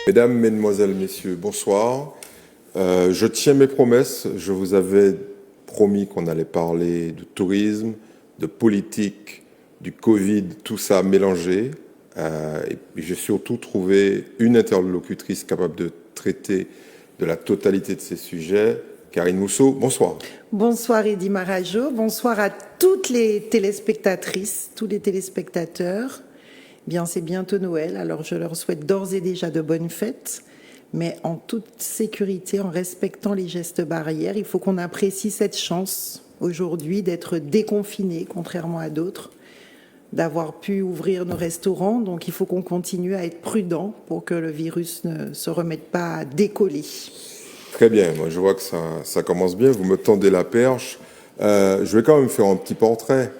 Mesdames, Mesdemoiselles, Messieurs, bonsoir. Je tiens mes promesses. Je vous avais promis qu'on allait parler de tourisme, de politique, du Covid, tout ça mélangé. Et j'ai surtout trouvé une interlocutrice capable de traiter de la totalité de ces sujets. Karine Mousseau, bonsoir. Bonsoir Eddy Marajo, bonsoir à toutes les téléspectatrices, tous les téléspectateurs. Bien, c'est bientôt Noël, alors je leur souhaite d'ores et déjà de bonnes fêtes, mais en toute sécurité, en respectant les gestes barrières. Il faut qu'on apprécie cette chance aujourd'hui d'être déconfinés, contrairement à d'autres, d'avoir pu ouvrir nos restaurants. Donc il faut qu'on continue à être prudent pour que le virus ne se remette pas à décoller. Très bien, moi je vois que ça commence bien, vous me tendez la perche. Je vais quand même faire un petit portrait.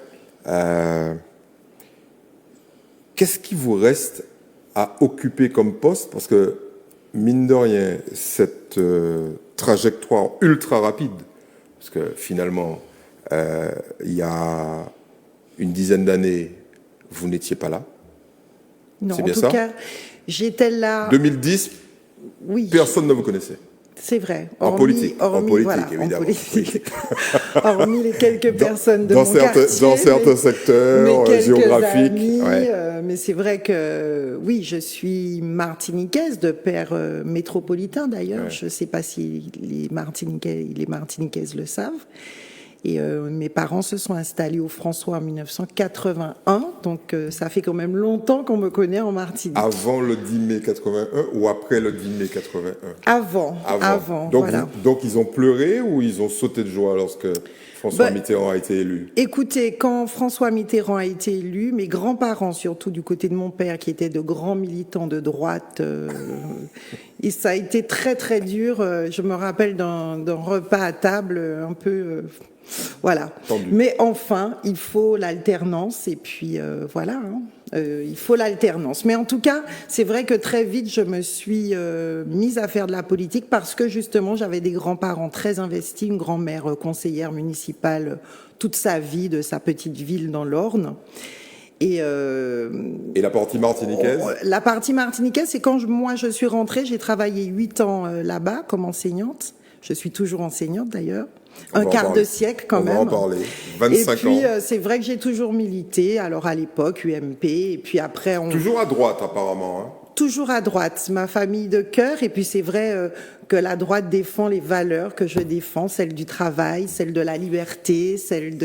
Qu'est-ce qui vous reste à occuper comme poste? Parce que, mine de rien, cette trajectoire ultra rapide, parce que finalement, il y a une dizaine d'années, vous n'étiez pas là. Non, c'est en bien tout ça cas, j'étais là. 2010, oui. Personne ne vous connaissait. C'est vrai. En politique, évidemment. Hormis les quelques personnes de mon quartier. Dans certains secteurs géographiques. Amis, mais c'est vrai que, oui, je suis martiniquaise, de père métropolitain d'ailleurs. Ouais. Je ne sais pas si les Martiniquaises le savent. Et mes parents se sont installés au François en 1981, donc ça fait quand même longtemps qu'on me connaît en Martinique. Avant le 10 mai 81 ou après le 10 mai 81? Avant. Donc, voilà. Donc ils ont pleuré ou ils ont sauté de joie lorsque François Mitterrand a été élu? Écoutez, quand François Mitterrand a été élu, mes grands-parents, surtout du côté de mon père, qui étaient de grands militants de droite, et ça a été très très dur. Je me rappelle d'un repas à table un peu... voilà. Tendu. Mais enfin, il faut l'alternance et puis voilà. Il faut l'alternance. Mais en tout cas, c'est vrai que très vite, je me suis mise à faire de la politique parce que justement, j'avais des grands-parents très investis, une grand-mère conseillère municipale toute sa vie de sa petite ville dans l'Orne. Et la partie martiniquaise? La partie martiniquaise, c'est quand moi je suis rentrée, j'ai travaillé 8 ans là-bas comme enseignante. Je suis toujours enseignante d'ailleurs. Un quart de siècle quand même. On va en parler. 25 ans. Et puis c'est vrai que j'ai toujours milité. Alors à l'époque UMP et puis après toujours à droite apparemment. Hein. Toujours à droite. Ma famille de cœur. Et puis c'est vrai que la droite défend les valeurs que je défends, celles du travail, celles de la liberté, celles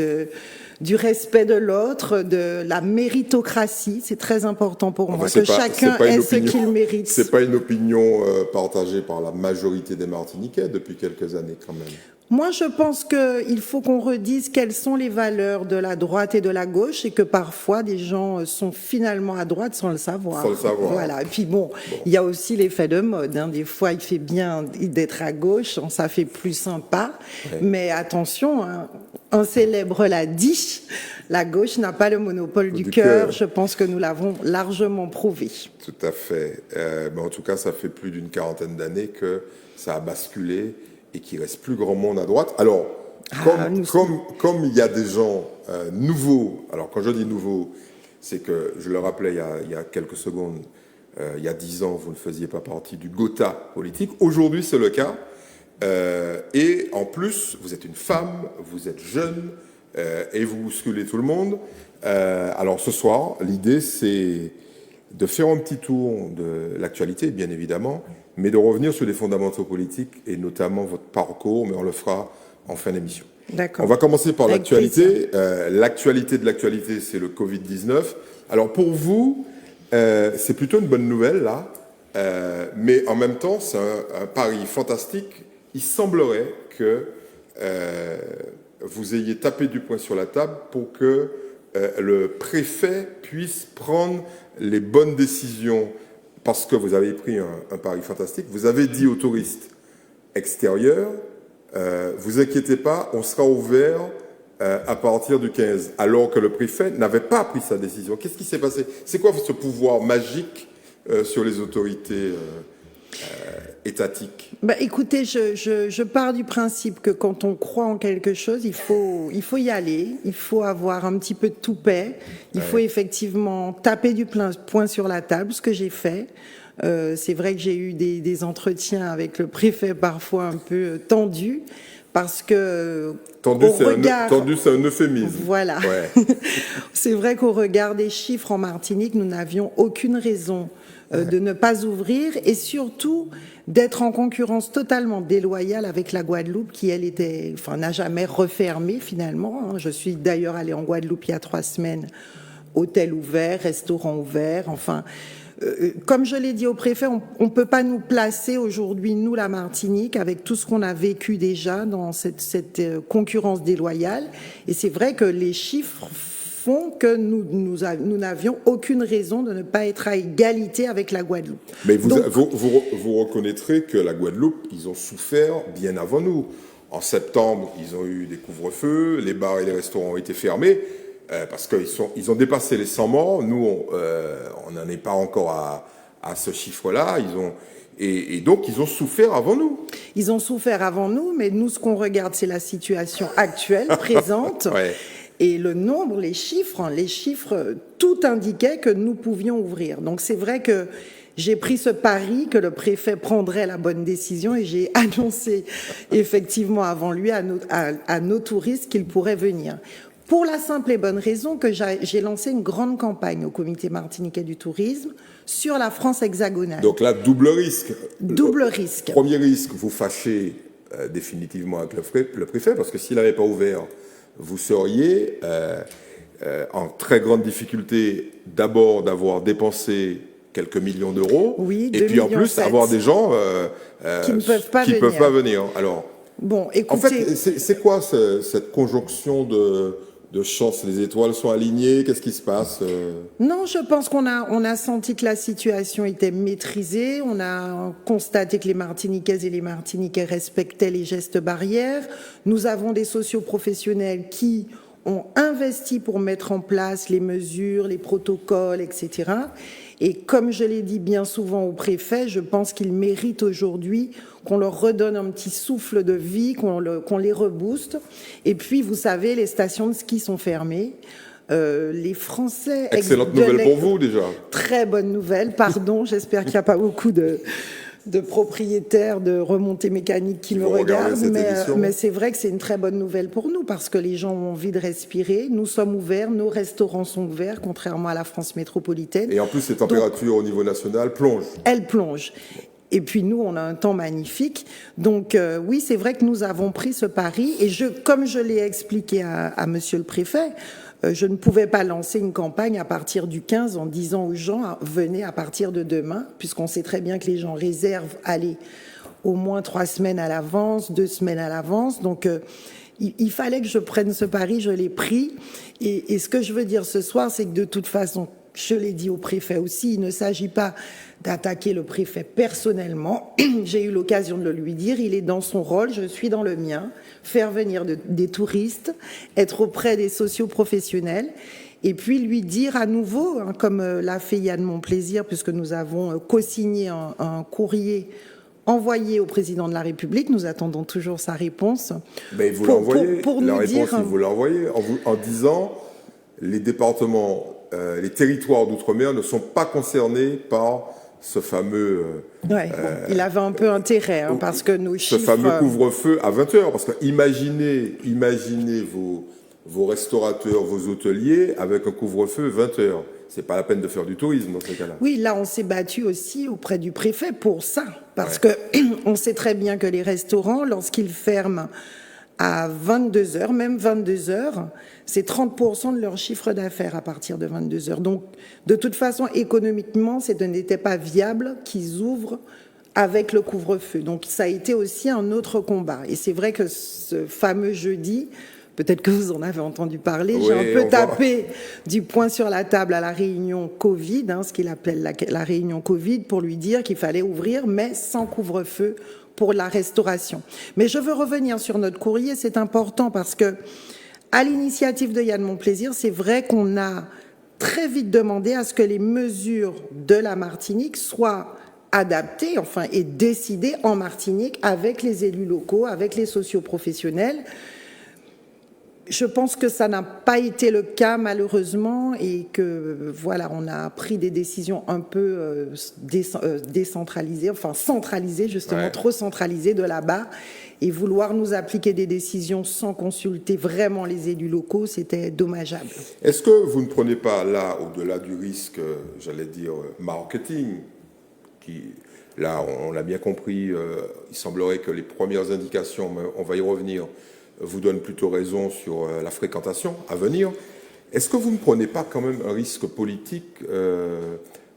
du respect de l'autre, de la méritocratie. C'est très important pour moi que chacun ait ce qu'il mérite. C'est pas une opinion partagée par la majorité des Martiniquais depuis quelques années quand même. Moi, je pense qu'il faut qu'on redise quelles sont les valeurs de la droite et de la gauche et que parfois des gens sont finalement à droite sans le savoir. Sans le savoir. Voilà. Et puis bon, il y a aussi l'effet de mode. Hein. Des fois, il fait bien d'être à gauche, ça fait plus sympa. Ouais. Mais attention, hein, un célèbre l'a dit, la gauche n'a pas le monopole du cœur. Je pense que nous l'avons largement prouvé. Tout à fait. Mais en tout cas, ça fait plus d'une quarantaine d'années que ça a basculé et qu'il reste plus grand monde à droite. Alors, comme il y a des gens nouveaux, alors quand je dis nouveaux, c'est que, je le rappelais il y a quelques secondes, il y a 10 ans, vous ne faisiez pas partie du Gotha politique. Aujourd'hui, c'est le cas. Et en plus, vous êtes une femme, vous êtes jeune, et vous bousculez tout le monde. Alors ce soir, l'idée, c'est de faire un petit tour de l'actualité, bien évidemment, mais de revenir sur les fondamentaux politiques et notamment votre parcours, mais on le fera en fin d'émission. D'accord. On va commencer par l'actualité. L'actualité de l'actualité, c'est le Covid-19. Alors pour vous, c'est plutôt une bonne nouvelle, là, mais en même temps, c'est un pari fantastique. Il semblerait que vous ayez tapé du poing sur la table pour que le préfet puisse prendre les bonnes décisions parce que vous avez pris un pari fantastique. Vous avez dit aux touristes extérieurs, vous inquiétez pas, on sera ouvert à partir du 15, alors que le préfet n'avait pas pris sa décision. Qu'est-ce qui s'est passé? C'est quoi ce pouvoir magique sur les autorités étatiques? Écoutez, je pars du principe que quand on croit en quelque chose, il faut y aller, il faut avoir un petit peu de toupet, il faut effectivement taper du poing sur la table, ce que j'ai fait. C'est vrai que j'ai eu des entretiens avec le préfet parfois un peu tendus, parce que tendu, c'est un euphémisme. Voilà. Ouais. C'est vrai qu'au regard des chiffres en Martinique, nous n'avions aucune raison de ne pas ouvrir, et surtout d'être en concurrence totalement déloyale avec la Guadeloupe, qui elle n'a jamais refermé finalement. Je suis d'ailleurs allée en Guadeloupe il y a 3 semaines, hôtel ouvert, restaurant ouvert, enfin. Comme je l'ai dit au préfet, on ne peut pas nous placer aujourd'hui, nous, la Martinique, avec tout ce qu'on a vécu déjà dans cette concurrence déloyale. Et c'est vrai que les chiffres font que nous n'avions aucune raison de ne pas être à égalité avec la Guadeloupe. Mais vous reconnaîtrez que la Guadeloupe, ils ont souffert bien avant nous. En septembre, ils ont eu des couvre-feux, les bars et les restaurants ont été fermés. Parce qu'ils ont dépassé les 100 morts. Nous, on n'en est pas encore à ce chiffre-là. Et donc, ils ont souffert avant nous. Ils ont souffert avant nous, mais nous, ce qu'on regarde, c'est la situation actuelle, présente. Ouais. Et le nombre, les chiffres, tout indiquait que nous pouvions ouvrir. Donc, c'est vrai que j'ai pris ce pari que le préfet prendrait la bonne décision, et j'ai annoncé effectivement avant lui à nos touristes qu'ils pourraient venir. Pour la simple et bonne raison que j'ai lancé une grande campagne au Comité martiniquais du tourisme sur la France hexagonale. Donc là, double risque. Double risque. Premier risque, vous fâchez définitivement avec le préfet, parce que s'il n'avait pas ouvert, vous seriez en très grande difficulté, d'abord d'avoir dépensé quelques millions d'euros, oui, et puis en plus avoir des gens qui ne peuvent pas venir. Alors, bon, écoutez, en fait, c'est quoi cette conjonction de chance? Les étoiles sont alignées? Qu'est-ce qui se passe? Non, je pense qu'on a senti que la situation était maîtrisée. On a constaté que les Martiniquaises et les Martiniquais respectaient les gestes barrières. Nous avons des socioprofessionnels qui ont investi pour mettre en place les mesures, les protocoles, etc. Et comme je l'ai dit bien souvent au préfet, je pense qu'ils méritent aujourd'hui qu'on leur redonne un petit souffle de vie, qu'on les rebooste. Et puis, vous savez, les stations de ski sont fermées. Les Français... Excellente nouvelle pour vous, déjà. Très bonne nouvelle, pardon. J'espère qu'il n'y a pas beaucoup de propriétaires de remontées mécaniques qui me regardent, mais c'est vrai que c'est une très bonne nouvelle pour nous, parce que les gens ont envie de respirer. Nous sommes ouverts, nos restaurants sont ouverts, contrairement à la France métropolitaine. Et en plus, les températures au niveau national plongent. Elles plongent. Et puis nous, on a un temps magnifique. Donc oui, c'est vrai que nous avons pris ce pari. Et comme je l'ai expliqué à monsieur le préfet, je ne pouvais pas lancer une campagne à partir du 15 en disant aux gens « venez à partir de demain », puisqu'on sait très bien que les gens réservent au moins 3 semaines à l'avance, 2 semaines à l'avance. Donc il fallait que je prenne ce pari, je l'ai pris. Et ce que je veux dire ce soir, c'est que de toute façon, je l'ai dit au préfet aussi, il ne s'agit pas d'attaquer le préfet personnellement. J'ai eu l'occasion de le lui dire, il est dans son rôle, je suis dans le mien, faire venir des touristes, être auprès des socioprofessionnels, et puis lui dire à nouveau, comme l'a fait Yann Monplaisir, puisque nous avons co-signé un courrier envoyé au président de la République, nous attendons toujours sa réponse. Mais vous l'envoyez, la réponse, vous l'envoyez en disant les départements, les territoires d'outre-mer ne sont pas concernés par ce fameux... il avait un peu intérêt, parce que nos chiffres... Ce fameux couvre-feu à 20h, parce que imaginez vos restaurateurs, vos hôteliers avec un couvre-feu 20h. C'est pas la peine de faire du tourisme dans ces cas-là. Oui, là, on s'est battu aussi auprès du préfet pour ça, parce que on sait très bien que les restaurants, lorsqu'ils ferment à 22h, même 22h, c'est 30% de leur chiffre d'affaires à partir de 22h. Donc, de toute façon, économiquement, ce n'était pas viable qu'ils ouvrent avec le couvre-feu. Donc, ça a été aussi un autre combat. Et c'est vrai que ce fameux jeudi, peut-être que vous en avez entendu parler, j'ai un peu tapé du poing sur la table à la réunion Covid, ce qu'il appelle la réunion Covid, pour lui dire qu'il fallait ouvrir, mais sans couvre-feu, pour la restauration. Mais je veux revenir sur notre courrier, c'est important parce que, à l'initiative de Yann Monplaisir, c'est vrai qu'on a très vite demandé à ce que les mesures de la Martinique soient adaptées, et décidées en Martinique avec les élus locaux, avec les socioprofessionnels. Je pense que ça n'a pas été le cas malheureusement et que voilà, on a pris des décisions un peu décentralisées, enfin centralisées justement, trop centralisées de là-bas, et vouloir nous appliquer des décisions sans consulter vraiment les élus locaux, c'était dommageable. Est-ce que vous ne prenez pas là, au-delà du risque, j'allais dire, marketing, qui, là, on l'a bien compris, il semblerait que les premières indications, mais on va y revenir, vous donne plutôt raison sur la fréquentation à venir. Est-ce que vous ne prenez pas quand même un risque politique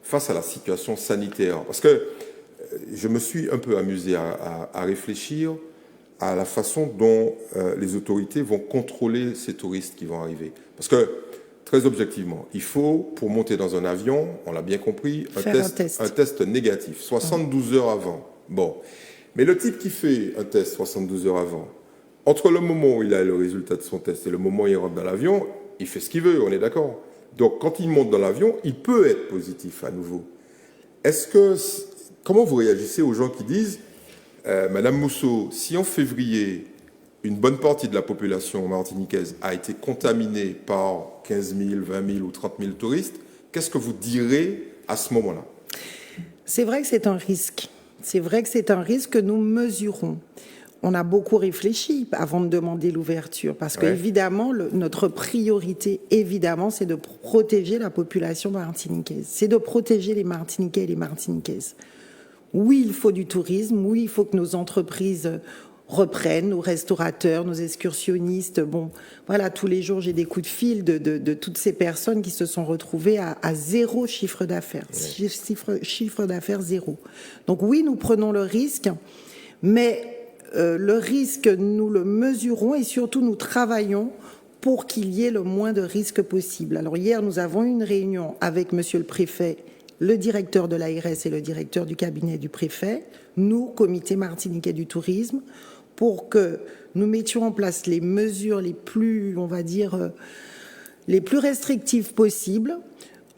face à la situation sanitaire? Parce que je me suis un peu amusé à réfléchir à la façon dont les autorités vont contrôler ces touristes qui vont arriver. Parce que, très objectivement, il faut, pour monter dans un avion, on l'a bien compris, un test négatif, 72 heures avant. Bon. Mais le type qui fait un test 72 heures avant, entre le moment où il a le résultat de son test et le moment où il rentre dans l'avion, il fait ce qu'il veut, on est d'accord. Donc, quand il monte dans l'avion, il peut être positif à nouveau. Comment vous réagissez aux gens qui disent Madame Mousseau, si en février, une bonne partie de la population martiniquaise a été contaminée par 15 000, 20 000 ou 30 000 touristes, qu'est-ce que vous direz à ce moment-là? C'est vrai que c'est un risque. C'est vrai que c'est un risque que nous mesurons. On a beaucoup réfléchi avant de demander l'ouverture, parce qu'évidemment, notre priorité, évidemment, c'est de protéger la population martiniquaise. C'est de protéger les Martiniquais et les Martiniquaises. Oui, il faut du tourisme. Oui, il faut que nos entreprises reprennent, nos restaurateurs, nos excursionnistes. Bon, voilà, tous les jours, j'ai des coups de fil de toutes ces personnes qui se sont retrouvées à zéro chiffre d'affaires. Chiffre d'affaires zéro. Donc oui, nous prenons le risque, mais le risque, nous le mesurons et surtout nous travaillons pour qu'il y ait le moins de risques possible. Alors hier, nous avons eu une réunion avec monsieur le préfet, le directeur de l'ARS et le directeur du cabinet du préfet, nous, comité martiniquais du tourisme, pour que nous mettions en place les mesures les plus, on va dire, les plus restrictives possibles.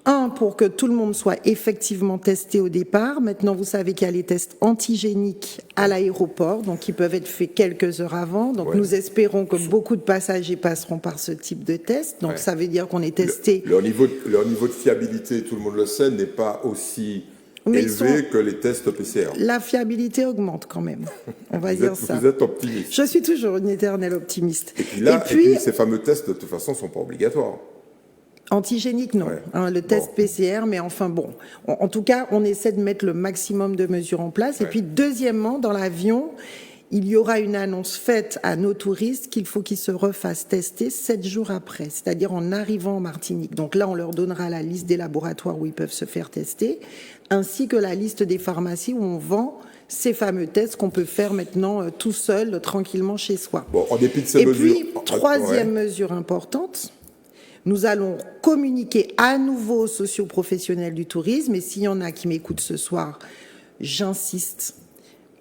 Un, pour que tout le monde soit effectivement testé au départ. Maintenant, vous savez qu'il y a les tests antigéniques à l'aéroport, donc qui peuvent être faits quelques heures avant. Donc, nous espérons que beaucoup de passagers passeront par ce type de test. Donc, ça veut dire qu'on est testé. Leur niveau de fiabilité, tout le monde le sait, n'est pas aussi élevé que les tests PCR. La fiabilité augmente quand même. On va dire ça. Vous êtes optimiste. Je suis toujours une éternelle optimiste. Et puis là, et puis ces fameux tests, de toute façon, ne sont pas obligatoires. Antigénique, non. Le test PCR, mais enfin bon. En tout cas, on essaie de mettre le maximum de mesures en place. Et puis, deuxièmement, dans l'avion, il y aura une annonce faite à nos touristes qu'il faut qu'ils se refassent tester 7 jours après, c'est-à-dire en arrivant en Martinique. Donc là, on leur donnera la liste des laboratoires où ils peuvent se faire tester, ainsi que la liste des pharmacies où on vend ces fameux tests qu'on peut faire maintenant tout seul, tranquillement chez soi. Bon, en dépit de ces mesures. Et puis, troisième mesure importante, nous allons communiquer à nouveau aux socioprofessionnels du tourisme, et s'il y en a qui m'écoutent ce soir, j'insiste,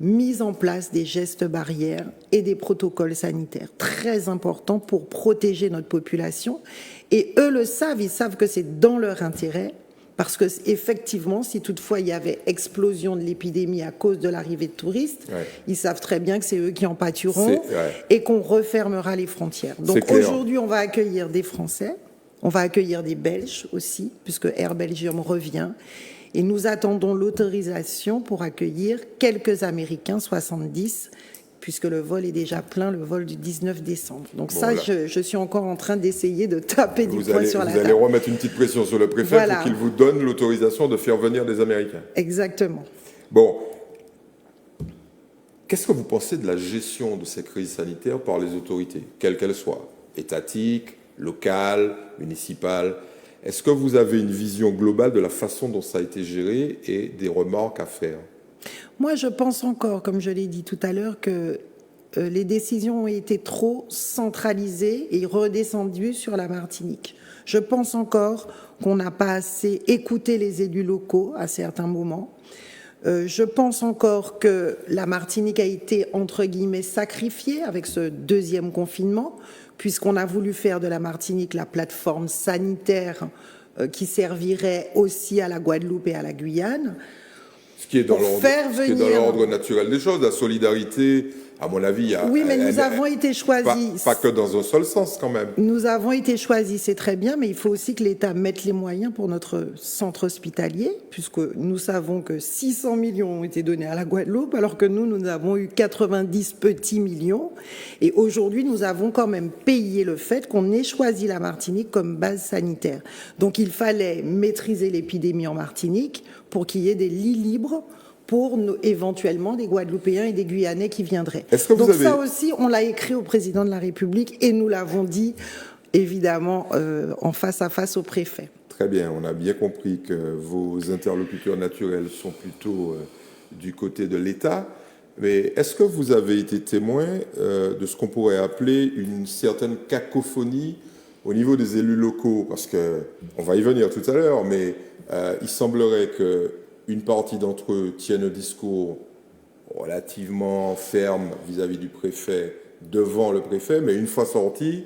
mise en place des gestes barrières et des protocoles sanitaires très importants pour protéger notre population. Et eux le savent, ils savent que c'est dans leur intérêt, parce que effectivement, si toutefois il y avait explosion de l'épidémie à cause de l'arrivée de touristes, ils savent très bien que c'est eux qui en pâturont et qu'on refermera les frontières. Donc aujourd'hui, on va accueillir des Français. On va accueillir des Belges aussi, puisque Air Belgium revient. Et nous attendons l'autorisation pour accueillir quelques Américains, 70, puisque le vol est déjà plein, le vol du 19 décembre. Donc bon, ça, je suis encore en train d'essayer de taper du poing sur la table. Vous allez remettre une petite pression sur le préfet pour qu'il vous donne l'autorisation de faire venir des Américains. Exactement. Bon. Qu'est-ce que vous pensez de la gestion de ces crises sanitaires par les autorités, quelles qu'elles soient, étatiques, locales, municipales? Est-ce que vous avez une vision globale de la façon dont ça a été géré et des remarques à faire? Moi, je pense encore, comme je l'ai dit tout à l'heure, que les décisions ont été trop centralisées et redescendues sur la Martinique. Je pense encore qu'on n'a pas assez écouté les élus locaux à certains moments. Je pense encore que la Martinique a été, entre guillemets, sacrifiée avec ce deuxième confinement, puisqu'on a voulu faire de la Martinique la plateforme sanitaire qui servirait aussi à la Guadeloupe et à la Guyane. Ce qui est dans l'ordre naturel des choses, la solidarité À mon avis, oui, mais nous avons été choisis. Pas que dans un seul sens, quand même. Nous avons été choisis, c'est très bien, mais il faut aussi que l'État mette les moyens pour notre centre hospitalier, puisque nous savons que 600 millions ont été donnés à la Guadeloupe, alors que nous avons eu 90 petits millions. Et aujourd'hui, nous avons quand même payé le fait qu'on ait choisi la Martinique comme base sanitaire. Donc il fallait maîtriser l'épidémie en Martinique pour qu'il y ait des lits libres pour éventuellement des Guadeloupéens et des Guyanais qui viendraient. Donc ça aussi, on l'a écrit au président de la République et nous l'avons dit évidemment en face à face au préfet. Très bien, on a bien compris que vos interlocuteurs naturels sont plutôt du côté de l'État. Mais est-ce que vous avez été témoin de ce qu'on pourrait appeler une certaine cacophonie au niveau des élus locaux? Parce qu'on va y venir tout à l'heure, mais il semblerait qu'une partie d'entre eux tiennent un discours relativement ferme vis-à-vis du préfet, devant le préfet, mais une fois sorti,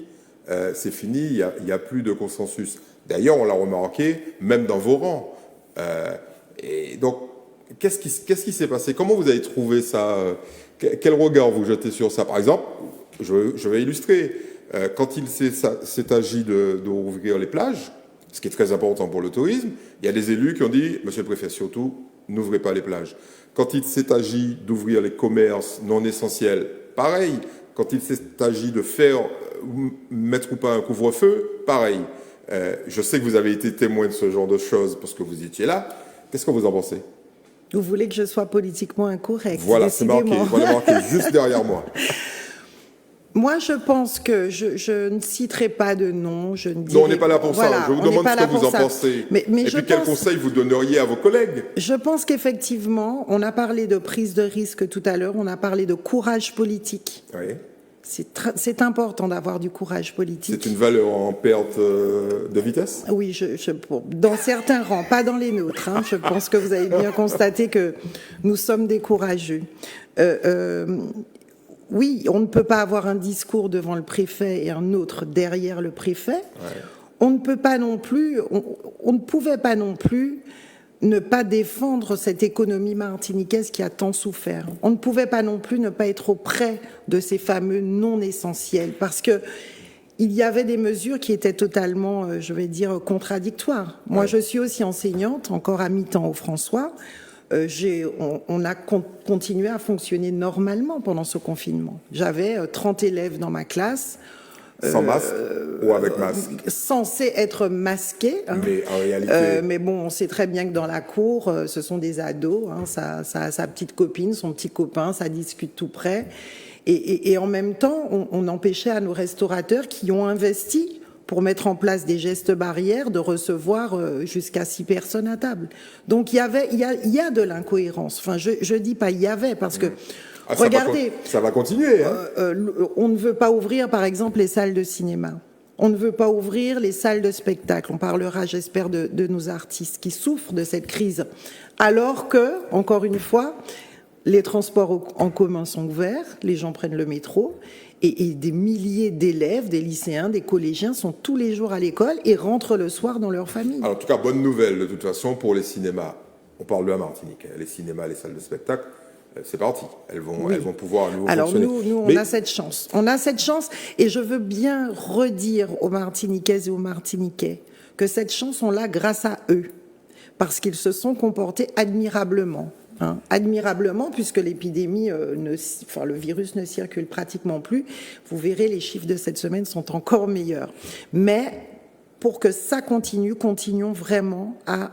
c'est fini, il n'y a plus de consensus. D'ailleurs, on l'a remarqué, même dans vos rangs. Et donc, qu'est-ce qui s'est passé? Comment vous avez trouvé ça? Quel regard vous jetez sur ça? Par exemple, je vais illustrer. Quand il s'est agi de rouvrir les plages, ce qui est très important pour le tourisme, il y a des élus qui ont dit « Monsieur le préfet, surtout, n'ouvrez pas les plages ». Quand il s'est agi d'ouvrir les commerces non essentiels, pareil. Quand il s'est agi de mettre ou pas un couvre-feu, pareil. Je sais que vous avez été témoin de ce genre de choses parce que vous étiez là. Qu'est-ce que vous en pensez? Vous voulez que je sois politiquement incorrect? Voilà, c'est marqué. Voilà, marqué juste derrière moi. Moi, je pense que je ne citerai pas de nom. Non, on n'est pas là pour ça. Je vous demande ce que vous en pensez. Et puis, quel conseil vous donneriez à vos collègues? Je pense qu'effectivement, on a parlé de prise de risque tout à l'heure, on a parlé de courage politique. Oui. C'est important d'avoir du courage politique. C'est une valeur en perte de vitesse? Oui, dans certains rangs, pas dans les nôtres. Hein, je pense que vous avez bien constaté que nous sommes des courageux. Oui, on ne peut pas avoir un discours devant le préfet et un autre derrière le préfet. Ouais. On ne peut pas non plus, on ne pouvait pas non plus ne pas défendre cette économie martiniquaise qui a tant souffert. On ne pouvait pas non plus ne pas être auprès de ces fameux non essentiels parce que il y avait des mesures qui étaient totalement, je vais dire, contradictoires. Ouais. Moi, je suis aussi enseignante, encore à mi-temps au François. On a continué à fonctionner normalement pendant ce confinement. J'avais 30 élèves dans ma classe. Sans masque ou avec masque? Censés être masqués. Hein. Mais en réalité... mais bon, on sait très bien que dans la cour, ce sont des ados. Hein, ça a sa petite copine, son petit copain, ça discute tout près. Et en même temps, on empêchait à nos restaurateurs qui ont investi pour mettre en place des gestes barrières, de recevoir jusqu'à 6 personnes à table. Donc il y a de l'incohérence. Enfin, je dis pas il y avait, parce que, regardez... Ça va continuer. Hein. On ne veut pas ouvrir, par exemple, les salles de cinéma. On ne veut pas ouvrir les salles de spectacle. On parlera, j'espère, de nos artistes qui souffrent de cette crise. Alors que, encore une fois, les transports en commun sont ouverts, les gens prennent le métro, et des milliers d'élèves, des lycéens, des collégiens sont tous les jours à l'école et rentrent le soir dans leur famille. Alors, en tout cas, bonne nouvelle de toute façon pour les cinémas. On parle de la Martinique. Les cinémas, les salles de spectacle, c'est parti. Elles vont pouvoir à nouveau fonctionner. Alors nous, on a cette chance. On a cette chance et je veux bien redire aux Martiniquaises et aux Martiniquais que cette chance, on l'a grâce à eux. Parce qu'ils se sont comportés admirablement. Hein, admirablement, puisque l'épidémie, le virus ne circule pratiquement plus. Vous verrez, les chiffres de cette semaine sont encore meilleurs. Mais pour que ça continue, continuons vraiment à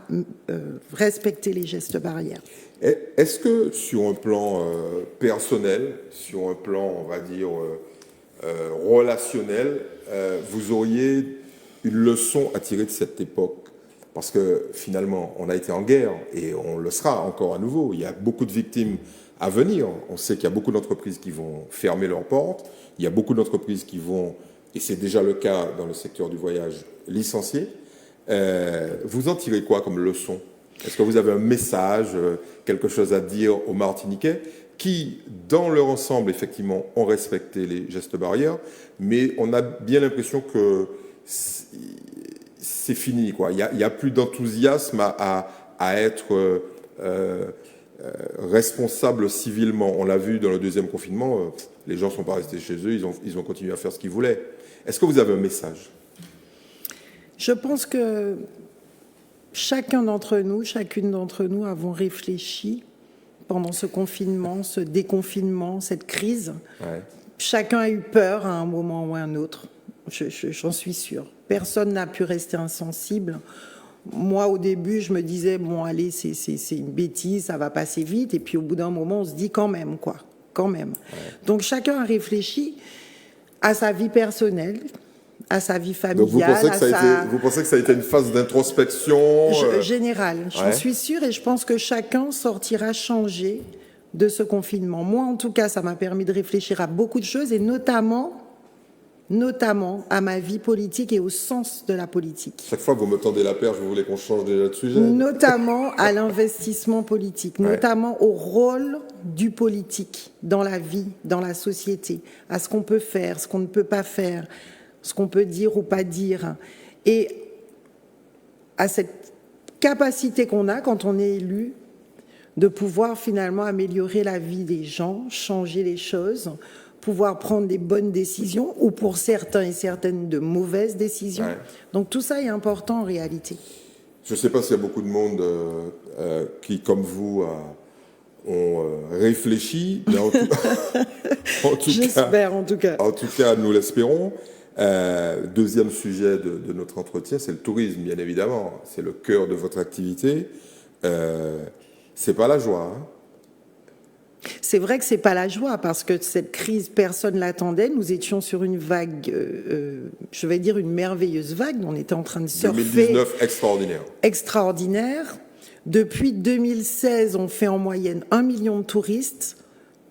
respecter les gestes barrières. Est-ce que sur un plan personnel, sur un plan, on va dire, relationnel, vous auriez une leçon à tirer de cette époque? Parce que finalement, on a été en guerre et on le sera encore à nouveau. Il y a beaucoup de victimes à venir. On sait qu'il y a beaucoup d'entreprises qui vont fermer leurs portes. Il y a beaucoup d'entreprises qui vont, et c'est déjà le cas dans le secteur du voyage, licencier. Vous en tirez quoi comme leçon? Est-ce que vous avez un message, quelque chose à dire aux Martiniquais qui, dans leur ensemble, effectivement, ont respecté les gestes barrières, mais on a bien l'impression que c'est fini, quoi. Il y a plus d'enthousiasme à être responsables civilement. On l'a vu dans le deuxième confinement, les gens ne sont pas restés chez eux, ils ont continué à faire ce qu'ils voulaient. Est-ce que vous avez un message? Je pense que chacune d'entre nous avons réfléchi pendant ce confinement, ce déconfinement, cette crise. Ouais. Chacun a eu peur à un moment ou à un autre, j'en suis sûre. Personne n'a pu rester insensible. Moi, au début, je me disais, bon, allez, c'est une bêtise, ça va passer vite. Et puis, au bout d'un moment, on se dit quand même, quoi. Quand même. Ouais. Donc, chacun a réfléchi à sa vie personnelle, à sa vie familiale. Donc, vous pensez que ça a été une phase d'introspection générale, j'en suis sûre. Et je pense que chacun sortira changé de ce confinement. Moi, en tout cas, ça m'a permis de réfléchir à beaucoup de choses et notamment à ma vie politique et au sens de la politique. Chaque fois que vous me tendez la perche, vous voulez qu'on change déjà de sujet? Notamment à l'investissement politique, notamment au rôle du politique dans la vie, dans la société, à ce qu'on peut faire, ce qu'on ne peut pas faire, ce qu'on peut dire ou pas dire, et à cette capacité qu'on a quand on est élu de pouvoir finalement améliorer la vie des gens, changer les choses, pouvoir prendre des bonnes décisions ou pour certains et certaines de mauvaises décisions. Ouais. Donc tout ça est important en réalité. Je ne sais pas s'il y a beaucoup de monde qui, comme vous, ont réfléchi, mais j'espère en tout cas. En tout cas, nous l'espérons. Deuxième sujet de notre entretien, c'est le tourisme, bien évidemment. C'est le cœur de votre activité. C'est pas la joie, hein? C'est vrai que c'est pas la joie parce que cette crise, personne l'attendait. Nous étions sur une vague, je vais dire une merveilleuse vague. On était en train de surfer. 2019, extraordinaire. Extraordinaire. Depuis 2016, on fait en moyenne 1 million de touristes.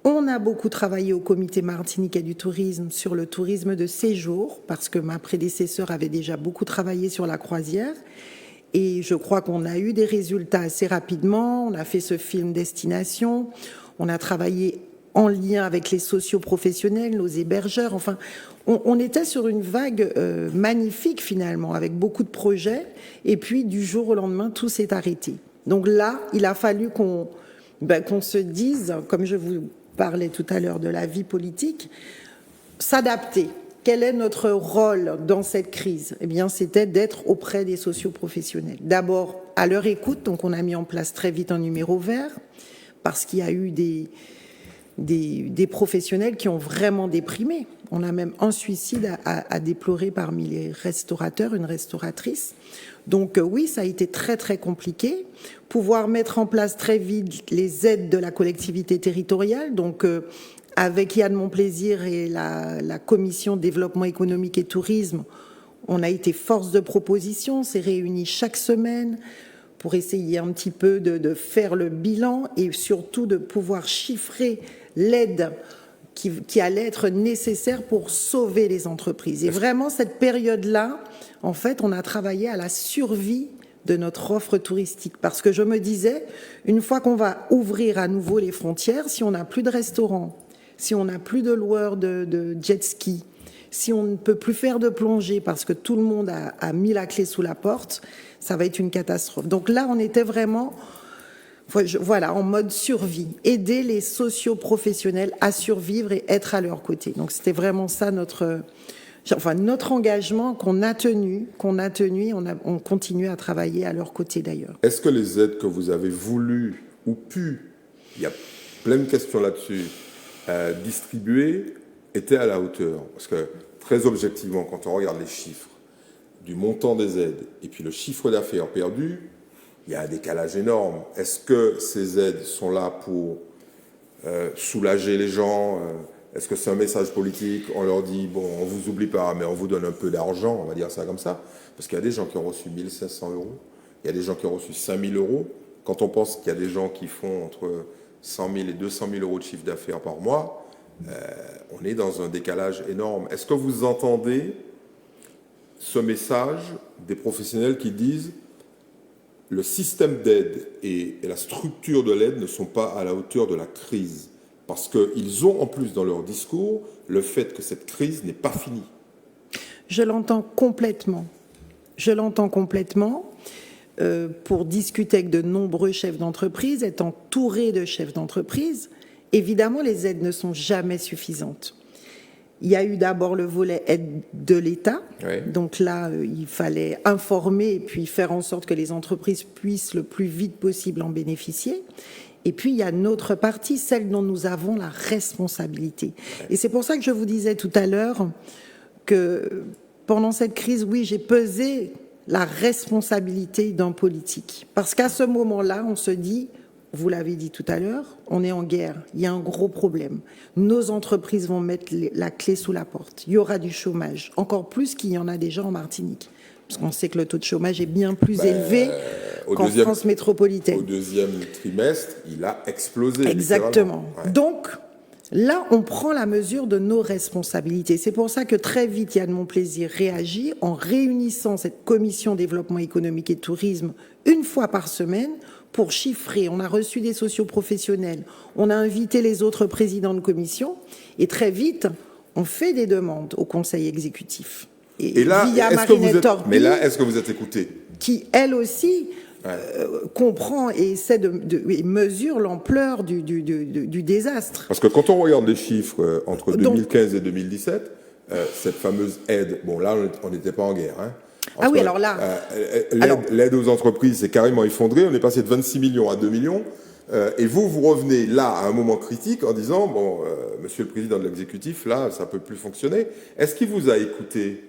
On a beaucoup travaillé au comité martiniquais du tourisme sur le tourisme de séjour parce que ma prédécesseure avait déjà beaucoup travaillé sur la croisière. Et je crois qu'on a eu des résultats assez rapidement. On a fait ce film Destination. On a travaillé en lien avec les socioprofessionnels, nos hébergeurs. Enfin, on était sur une vague magnifique finalement, avec beaucoup de projets. Et puis, du jour au lendemain, tout s'est arrêté. Donc là, il a fallu qu'on se dise, comme je vous parlais tout à l'heure de la vie politique, s'adapter. Quel est notre rôle dans cette crise? Eh bien, c'était d'être auprès des socioprofessionnels. D'abord, à leur écoute. Donc, on a mis en place très vite un numéro vert parce qu'il y a eu des professionnels qui ont vraiment déprimé. On a même un suicide à déplorer parmi les restaurateurs, une restauratrice. Donc oui, ça a été très très compliqué. Pouvoir mettre en place très vite les aides de la collectivité territoriale, donc avec Yann Monplaisir et la commission développement économique et tourisme, on a été force de proposition, on s'est réunis chaque semaine pour essayer un petit peu de faire le bilan et surtout de pouvoir chiffrer l'aide qui allait être nécessaire pour sauver les entreprises. Et vraiment, cette période-là, en fait, on a travaillé à la survie de notre offre touristique. Parce que je me disais, une fois qu'on va ouvrir à nouveau les frontières, si on n'a plus de restaurants, si on n'a plus de loueurs de jet ski, si on ne peut plus faire de plongée parce que tout le monde a mis la clé sous la porte, ça va être une catastrophe. Donc là, on était vraiment, voilà, en mode survie. Aider les socioprofessionnels à survivre et être à leur côté. Donc c'était vraiment ça notre engagement qu'on a tenu, on continue à travailler à leur côté d'ailleurs. Est-ce que les aides que vous avez voulu ou pu, il y a plein de questions là-dessus, distribuer étaient à la hauteur? Parce que très objectivement, quand on regarde les chiffres du montant des aides et puis le chiffre d'affaires perdu, il y a un décalage énorme. Est-ce que ces aides sont là pour soulager les gens? Est-ce que c'est un message politique? On leur dit, bon, on vous oublie pas, mais on vous donne un peu d'argent, on va dire ça comme ça. Parce qu'il y a des gens qui ont reçu 1 500 €, il y a des gens qui ont reçu 5 000 €. Quand on pense qu'il y a des gens qui font entre 100 000 et 200 000 € de chiffre d'affaires par mois, on est dans un décalage énorme. Est-ce que vous entendez ce message des professionnels qui disent le système d'aide et la structure de l'aide ne sont pas à la hauteur de la crise? Parce qu'ils ont en plus dans leur discours le fait que cette crise n'est pas finie. Je l'entends complètement. pour discuter avec de nombreux chefs d'entreprise, être entouré de chefs d'entreprise. Évidemment, les aides ne sont jamais suffisantes. Il y a eu d'abord le volet aide de l'État. Oui. Donc là, il fallait informer et puis faire en sorte que les entreprises puissent le plus vite possible en bénéficier. Et puis, il y a notre partie, celle dont nous avons la responsabilité. Et c'est pour ça que je vous disais tout à l'heure que pendant cette crise, oui, j'ai pesé la responsabilité d'un politique. Parce qu'à ce moment-là, on se dit, vous l'avez dit tout à l'heure, on est en guerre, il y a un gros problème. Nos entreprises vont mettre la clé sous la porte. Il y aura du chômage, encore plus qu'il y en a déjà en Martinique. Parce qu'on sait que le taux de chômage est bien plus élevé qu'en France métropolitaine. Au deuxième trimestre, il a explosé. Exactement. Ouais. Donc, là, on prend la mesure de nos responsabilités. C'est pour ça que très vite, Yann Monplaisir réagit en réunissant cette commission développement économique et tourisme une fois par semaine pour chiffrer. On a reçu des socioprofessionnels, on a invité les autres présidents de commission et très vite, on fait des demandes au conseil exécutif. Et là, est-ce que vous êtes écouté ? Qui, elle aussi, comprend et essaie et mesure l'ampleur du désastre. Parce que quand on regarde les chiffres entre 2015 et 2017, cette fameuse aide, bon là, on n'était pas en guerre, hein. Ah oui, alors là... l'aide aux entreprises s'est carrément effondrée. On est passé de 26 millions à 2 millions. Et vous revenez là à un moment critique en disant, bon, monsieur le président de l'exécutif, là, ça ne peut plus fonctionner. Est-ce qu'il vous a écouté ?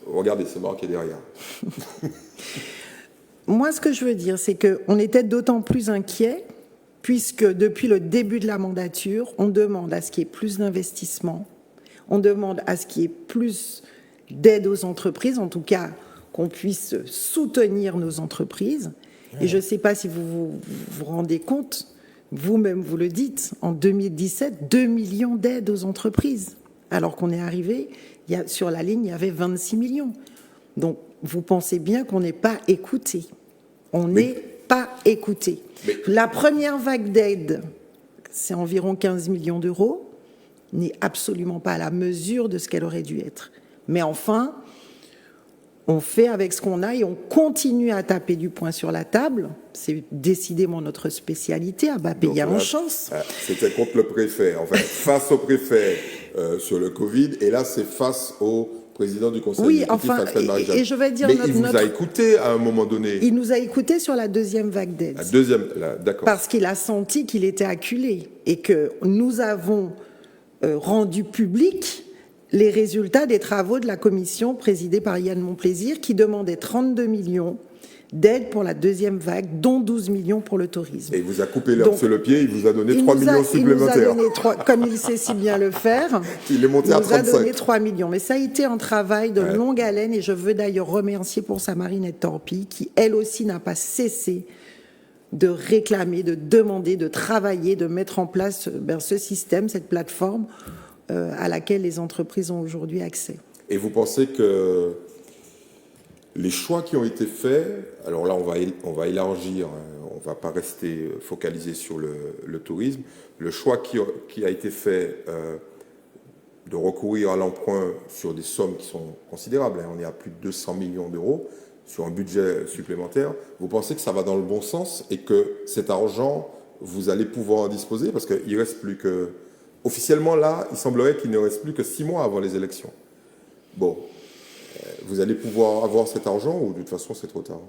Regardez, c'est marqué derrière. Moi, ce que je veux dire, c'est qu'on était d'autant plus inquiets puisque depuis le début de la mandature, on demande à ce qu'il y ait plus d'investissement, on demande à ce qu'il y ait plus d'aide aux entreprises, en tout cas qu'on puisse soutenir nos entreprises. Et je ne sais pas si vous vous rendez compte, vous-même vous le dites, en 2017, 2 millions d'aides aux entreprises, alors qu'on est arrivé, sur la ligne, il y avait 26 millions. Donc, vous pensez bien qu'on n'est pas écouté. On n'est pas écouté. La première vague d'aide, c'est environ 15 millions d'euros, n'est absolument pas à la mesure de ce qu'elle aurait dû être. Mais enfin, on fait avec ce qu'on a et on continue à taper du poing sur la table. C'est décidément notre spécialité, à bas payé en chance. C'était contre le préfet, enfin, face au préfet sur le Covid, et là, c'est face au président du Conseil exécutif, Alfred Marie-Jeanne. Et je vais dire... Mais il vous a écouté à un moment donné. Il nous a écouté sur la deuxième vague d'aide. La deuxième, d'accord. Parce qu'il a senti qu'il était acculé et que nous avons rendu public les résultats des travaux de la commission présidée par Yann Monplaisir qui demandait 32 millions d'aide pour la deuxième vague, dont 12 millions pour le tourisme. Et il vous a coupé l'herbe sur le pied, il vous a donné 3 millions supplémentaires. Il nous a donné 3, comme il sait si bien le faire, il est monté à 35. Il nous a donné 3 millions. Mais ça a été un travail de longue haleine et je veux d'ailleurs remercier pour ça Marinette Torpille qui, elle aussi, n'a pas cessé de réclamer, de demander, de travailler, de mettre en place ce système, cette plateforme à laquelle les entreprises ont aujourd'hui accès. Et vous pensez que les choix qui ont été faits, alors là on va élargir, hein, on ne va pas rester focalisé sur le tourisme, le choix qui a été fait de recourir à l'emprunt sur des sommes qui sont considérables, hein, on est à plus de 200 millions d'euros sur un budget supplémentaire, vous pensez que ça va dans le bon sens et que cet argent, vous allez pouvoir en disposer parce qu'il ne reste plus que... Officiellement, là, il semblerait qu'il ne reste plus que 6 mois avant les élections. Bon, vous allez pouvoir avoir cet argent ou de toute façon, c'est trop tard ?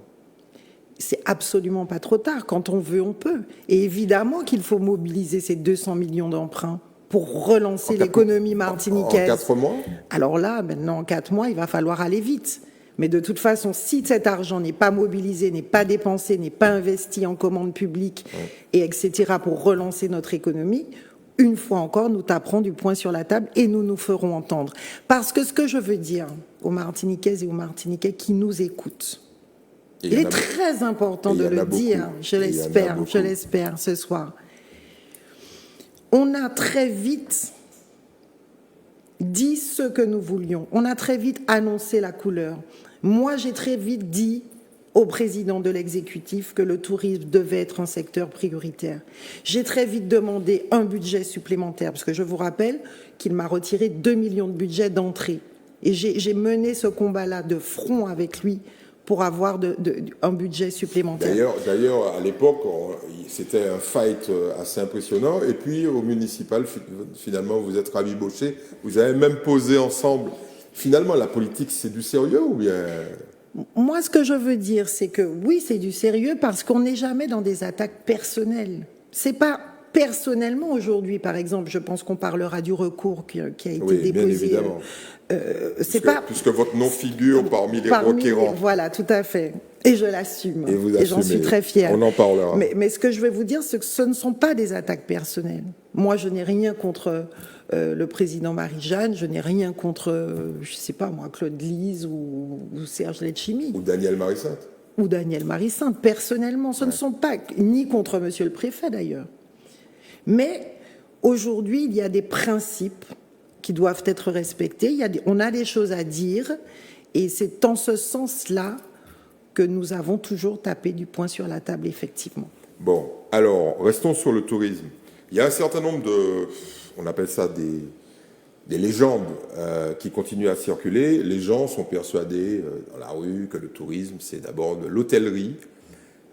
C'est absolument pas trop tard. Quand on veut, on peut. Et évidemment qu'il faut mobiliser ces 200 millions d'emprunts pour relancer l'économie martiniquaise. En 4 mois ? Alors là, maintenant, en 4 mois, il va falloir aller vite. Mais de toute façon, si cet argent n'est pas mobilisé, n'est pas dépensé, n'est pas investi en commande publique, et etc., pour relancer notre économie, une fois encore, nous taperons du poing sur la table et nous nous ferons entendre. Parce que ce que je veux dire aux Martiniquaises et aux Martiniquais qui nous écoutent, il est très important de le dire, je l'espère ce soir. On a très vite dit ce que nous voulions. On a très vite annoncé la couleur. Moi, j'ai très vite dit au président de l'exécutif que le tourisme devait être un secteur prioritaire. J'ai très vite demandé un budget supplémentaire, parce que je vous rappelle qu'il m'a retiré 2 millions de budget d'entrée. Et j'ai mené ce combat-là de front avec lui pour avoir un budget supplémentaire. D'ailleurs, à l'époque, c'était un fight assez impressionnant. Et puis, au municipal, finalement, vous êtes rabibochés. Vous avez même posé ensemble. Finalement, la politique, c'est du sérieux ou bien... Moi, ce que je veux dire, c'est que oui, c'est du sérieux parce qu'on n'est jamais dans des attaques personnelles. C'est pas personnellement aujourd'hui, par exemple, je pense qu'on parlera du recours qui a été déposé. Bien évidemment. Puisque votre nom figure parmi les requérants. Voilà, tout à fait. Et je l'assume. Et j'en suis très fière. On en parlera. Mais ce que je vais vous dire, c'est que ce ne sont pas des attaques personnelles. Moi, je n'ai rien contre le président Marie-Jeanne, je n'ai rien contre, je sais pas moi, Claude Lise ou Serge Letchimy. Ou Daniel Marie-Sainte. Ou Daniel Marie-Sainte. Personnellement, ce ne sont pas, ni contre monsieur le préfet d'ailleurs. Mais aujourd'hui, il y a des principes qui doivent être respectés. On a des choses à dire et c'est en ce sens-là que nous avons toujours tapé du poing sur la table, effectivement. Bon, alors, restons sur le tourisme. Il y a un certain nombre on appelle ça des légendes qui continuent à circuler. Les gens sont persuadés dans la rue que le tourisme, c'est d'abord de l'hôtellerie.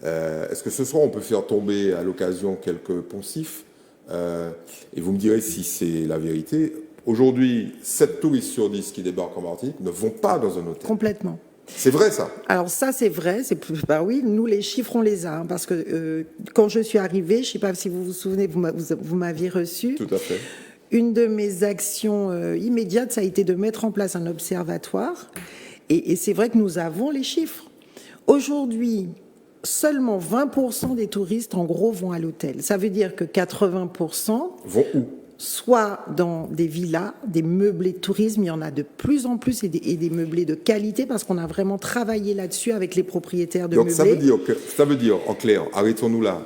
Est-ce que ce soir, on peut faire tomber à l'occasion quelques poncifs et vous me direz si c'est la vérité. Aujourd'hui, 7 touristes sur 10 qui débarquent en Martinique ne vont pas dans un hôtel. Complètement. C'est vrai, ça? Alors ça, c'est vrai. Bah oui, nous, les chiffres, on les a. Hein, parce que quand je suis arrivée, je ne sais pas si vous vous souvenez, vous m'aviez reçu. Tout à fait. Une de mes actions immédiates, ça a été de mettre en place un observatoire. Et c'est vrai que nous avons les chiffres. Aujourd'hui, seulement 20% des touristes, en gros, vont à l'hôtel. Ça veut dire que 80% vont où? Soit dans des villas, des meublés de tourisme, il y en a de plus en plus, et des meublés de qualité, parce qu'on a vraiment travaillé là-dessus avec les propriétaires de meublés. Donc ça veut dire, en clair, arrêtons-nous là,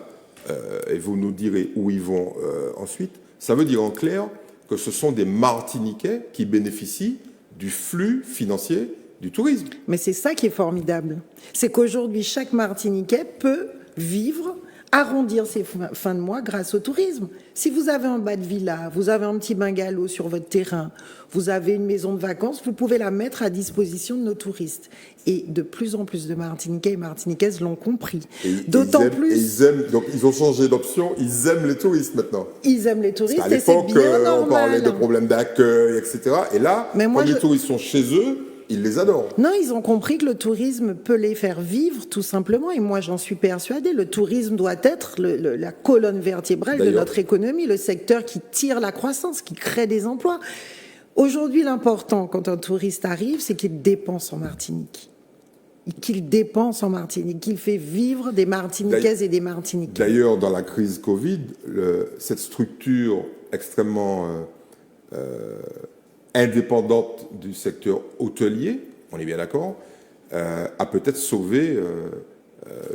et vous nous direz où ils vont ensuite, ça veut dire en clair que ce sont des Martiniquais qui bénéficient du flux financier du tourisme. Mais c'est ça qui est formidable. C'est qu'aujourd'hui, chaque Martiniquais peut vivre, arrondir ses fins de mois grâce au tourisme. Si vous avez un bas de villa, vous avez un petit bungalow sur votre terrain, vous avez une maison de vacances, vous pouvez la mettre à disposition de nos touristes. Et de plus en plus de Martiniquais et Martiniquaises l'ont compris. D'autant plus... Donc ils ont changé d'option, ils aiment les touristes maintenant. Ils aiment les touristes. Parce qu'à l'époque, on parlait de problèmes d'accueil, etc. Et là, quand les touristes sont chez eux, ils les adorent. Non, ils ont compris que le tourisme peut les faire vivre, tout simplement. Et moi, j'en suis persuadée. Le tourisme doit être la colonne vertébrale de notre économie, le secteur qui tire la croissance, qui crée des emplois. Aujourd'hui, l'important, quand un touriste arrive, c'est qu'il dépense en Martinique. Qu'il fait vivre des Martiniquaises et des Martiniquais. D'ailleurs, dans la crise Covid, cette structure extrêmement... indépendante du secteur hôtelier, on est bien d'accord, a peut-être sauvé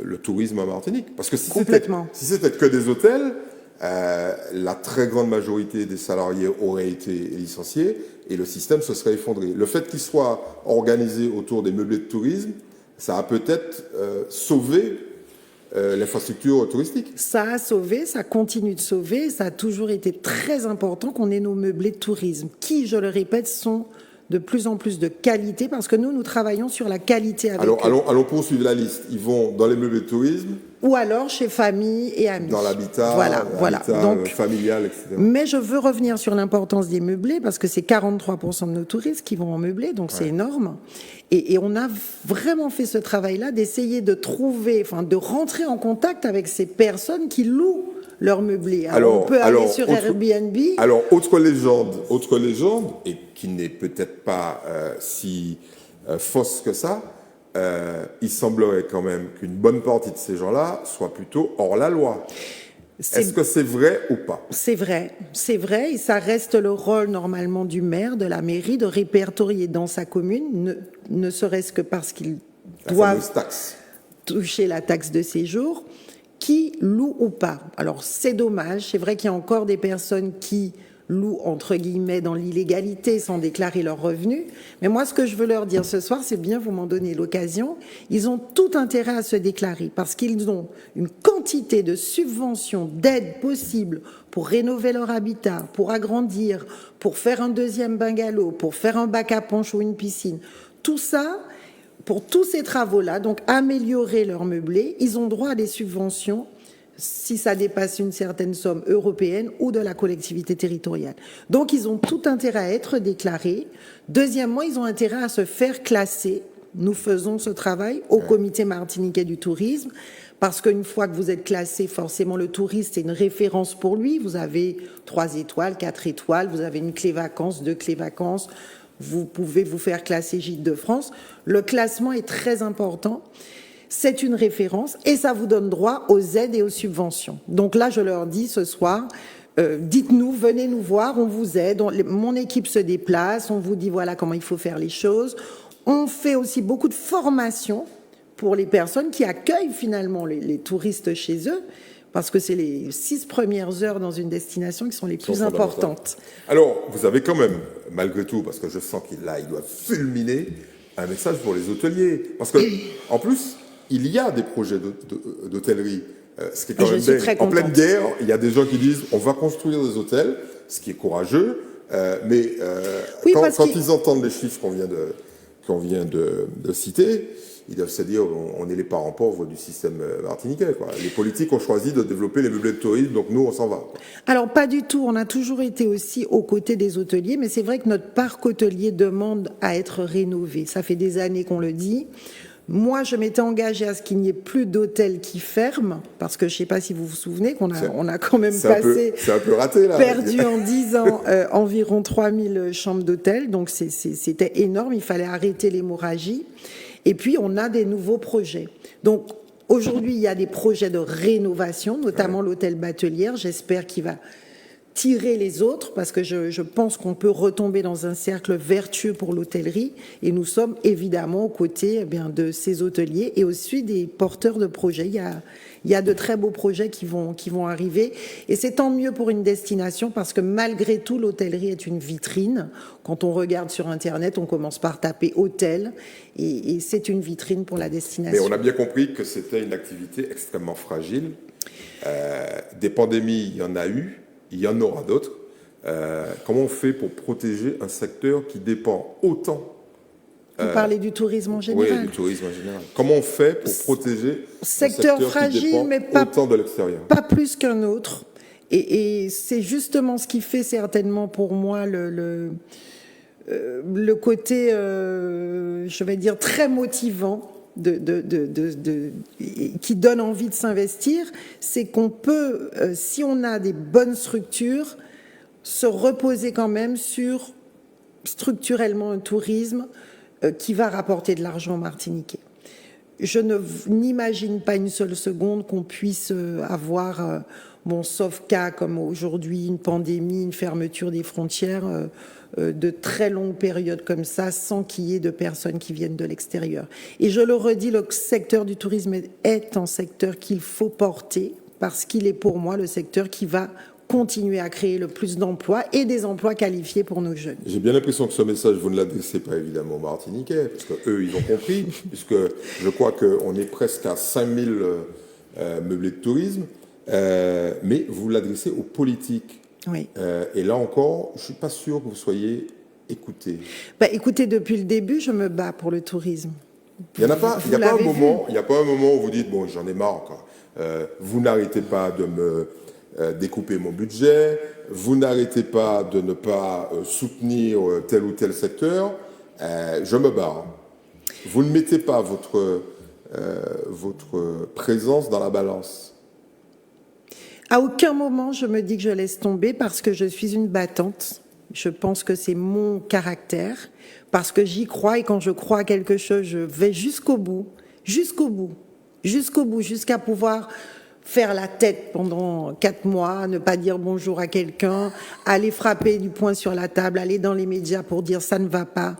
le tourisme en Martinique. Parce que si c'était que des hôtels, la très grande majorité des salariés auraient été licenciés et le système se serait effondré. Le fait qu'il soit organisé autour des meublés de tourisme, ça a peut-être sauvé l'infrastructure touristique. Ça a sauvé, ça continue de sauver, ça a toujours été très important qu'on ait nos meublés de tourisme, qui, je le répète, sont de plus en plus de qualité, parce que nous travaillons sur la qualité avec eux. Allons poursuivre la liste. Ils vont dans les meublés de tourisme. Ou alors chez famille et amis. Dans l'habitat, familial, etc. Mais je veux revenir sur l'importance des meublés, parce que c'est 43% de nos touristes qui vont en meublé, donc c'est énorme. Et on a vraiment fait ce travail-là d'essayer de trouver, de rentrer en contact avec ces personnes qui louent leur meublé. Alors on peut aller sur Airbnb. Alors, autre légende, et qui n'est peut-être pas si fausse que ça, il semblerait quand même qu'une bonne partie de ces gens-là soient plutôt hors la loi. Est-ce que c'est vrai ou pas? C'est vrai, et ça reste le rôle normalement du maire, de la mairie, de répertorier dans sa commune, ne serait-ce que parce qu'ils doivent toucher la taxe de séjour, qui loue ou pas. Alors c'est dommage, c'est vrai qu'il y a encore des personnes qui louent, entre guillemets, dans l'illégalité sans déclarer leurs revenus. Mais moi, ce que je veux leur dire ce soir, c'est bien, vous m'en donnez l'occasion, ils ont tout intérêt à se déclarer parce qu'ils ont une quantité de subventions, d'aides possibles pour rénover leur habitat, pour agrandir, pour faire un deuxième bungalow, pour faire un bac à punch ou une piscine. Tout ça, pour tous ces travaux-là, donc améliorer leur meublé, ils ont droit à des subventions si ça dépasse une certaine somme européenne ou de la collectivité territoriale. Donc, ils ont tout intérêt à être déclarés. Deuxièmement, ils ont intérêt à se faire classer. Nous faisons ce travail au Comité martiniquais du tourisme, parce qu'une fois que vous êtes classé, forcément, le touriste, c'est une référence pour lui. Vous avez 3 étoiles, 4 étoiles, vous avez une clé vacances, 2 clés vacances. Vous pouvez vous faire classer Gîtes de France. Le classement est très important. C'est une référence et ça vous donne droit aux aides et aux subventions. Donc là, je leur dis ce soir, dites-nous, venez nous voir, on vous aide. Mon équipe se déplace, on vous dit voilà comment il faut faire les choses. On fait aussi beaucoup de formations pour les personnes qui accueillent finalement les touristes chez eux, parce que c'est les 6 premières heures dans une destination qui sont les plus importantes. Alors, vous avez quand même, malgré tout, parce que je sens qu'il doit fulminer, un message pour les hôteliers. Parce que, en plus, il y a des projets d'hôtellerie, ce qui est quand même dingue. En pleine guerre, il y a des gens qui disent on va construire des hôtels, ce qui est courageux, mais quand ils entendent les chiffres qu'on vient de citer, ils doivent se dire on est les parents pauvres du système martiniquais, quoi. Les politiques ont choisi de développer les meublés de tourisme, donc nous on s'en va, quoi. Alors pas du tout, on a toujours été aussi aux côtés des hôteliers, mais c'est vrai que notre parc hôtelier demande à être rénové. Ça fait des années qu'on le dit. Moi, je m'étais engagée à ce qu'il n'y ait plus d'hôtels qui ferment, parce que je ne sais pas si vous vous souvenez qu'on a quand même passé, c'est un peu raté, là. Perdu en 10 ans environ 3000 chambres d'hôtel, donc c'était énorme, il fallait arrêter l'hémorragie. Et puis, on a des nouveaux projets. Donc, aujourd'hui, il y a des projets de rénovation, notamment l'hôtel Batelière, j'espère qu'il va tirer les autres, parce que je pense qu'on peut retomber dans un cercle vertueux pour l'hôtellerie, et nous sommes évidemment aux côtés de ces hôteliers et aussi des porteurs de projets. Il y a de très beaux projets qui vont arriver, et c'est tant mieux pour une destination, parce que malgré tout, l'hôtellerie est une vitrine. Quand on regarde sur Internet, on commence par taper hôtel, et c'est une vitrine pour la destination. Mais on a bien compris que c'était une activité extrêmement fragile. Des pandémies, il y en a eu. Il y en aura d'autres. Comment on fait pour protéger un secteur qui dépend autant? Vous parlez du tourisme en général. Oui, du tourisme en général. Comment on fait pour protéger un secteur fragile, qui dépend mais pas, autant de l'extérieur? Pas plus qu'un autre. Et c'est justement ce qui fait certainement pour moi le côté, je vais dire, très motivant qui donne envie de s'investir, c'est qu'on peut, si on a des bonnes structures, se reposer quand même sur structurellement un tourisme qui va rapporter de l'argent aux Martiniquais. Je n'imagine pas une seule seconde qu'on puisse avoir, sauf cas comme aujourd'hui, une pandémie, une fermeture des frontières, de très longues périodes comme ça, sans qu'il y ait de personnes qui viennent de l'extérieur. Et je le redis, le secteur du tourisme est un secteur qu'il faut porter, parce qu'il est pour moi le secteur qui va continuer à créer le plus d'emplois et des emplois qualifiés pour nos jeunes. J'ai bien l'impression que ce message, vous ne l'adressez pas évidemment aux Martiniquais, parce qu'eux, ils ont compris, puisque je crois qu'on est presque à 5000 meublés de tourisme, mais vous l'adressez aux politiques. Oui. Et là encore, je ne suis pas sûr que vous soyez écoutés. Écoutez, depuis le début, je me bats pour le tourisme. Il n'y a pas un moment où vous dites, bon, j'en ai marre encore. Vous n'arrêtez pas de me découper mon budget, vous n'arrêtez pas de ne pas soutenir tel ou tel secteur, je me bats. Vous ne mettez pas votre présence dans la balance. À aucun moment, je me dis que je laisse tomber, parce que je suis une battante. Je pense que c'est mon caractère, parce que j'y crois, et quand je crois à quelque chose, je vais jusqu'au bout, jusqu'à pouvoir faire la tête pendant 4 mois, ne pas dire bonjour à quelqu'un, aller frapper du poing sur la table, aller dans les médias pour dire ça ne va pas.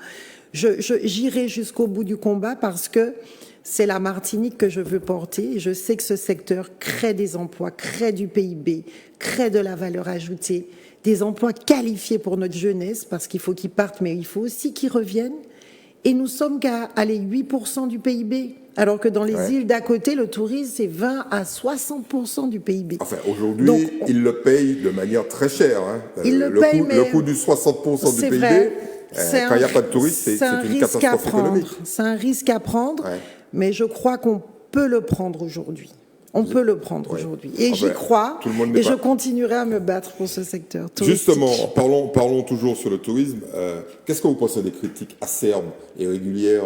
J'irai jusqu'au bout du combat, parce que c'est la Martinique que je veux porter, et je sais que ce secteur crée des emplois, crée du PIB, crée de la valeur ajoutée. des emplois qualifiés pour notre jeunesse, parce qu'il faut qu'ils partent, mais il faut aussi qu'ils reviennent. Et nous sommes qu'à aller 8% du PIB, alors que dans les îles d'à côté, le tourisme, c'est 20 à 60% du PIB. Enfin, aujourd'hui, ils le payent de manière très chère. Hein. Le coût du 60% du PIB, quand il n'y a pas de tourisme, c'est une catastrophe économique. C'est un risque à prendre, mais je crois qu'on peut le prendre aujourd'hui. On peut le prendre aujourd'hui. Et j'y crois, et je continuerai à me battre pour ce secteur touristique. Justement, parlons toujours sur le tourisme. Qu'est-ce que vous pensez des critiques acerbes et régulières,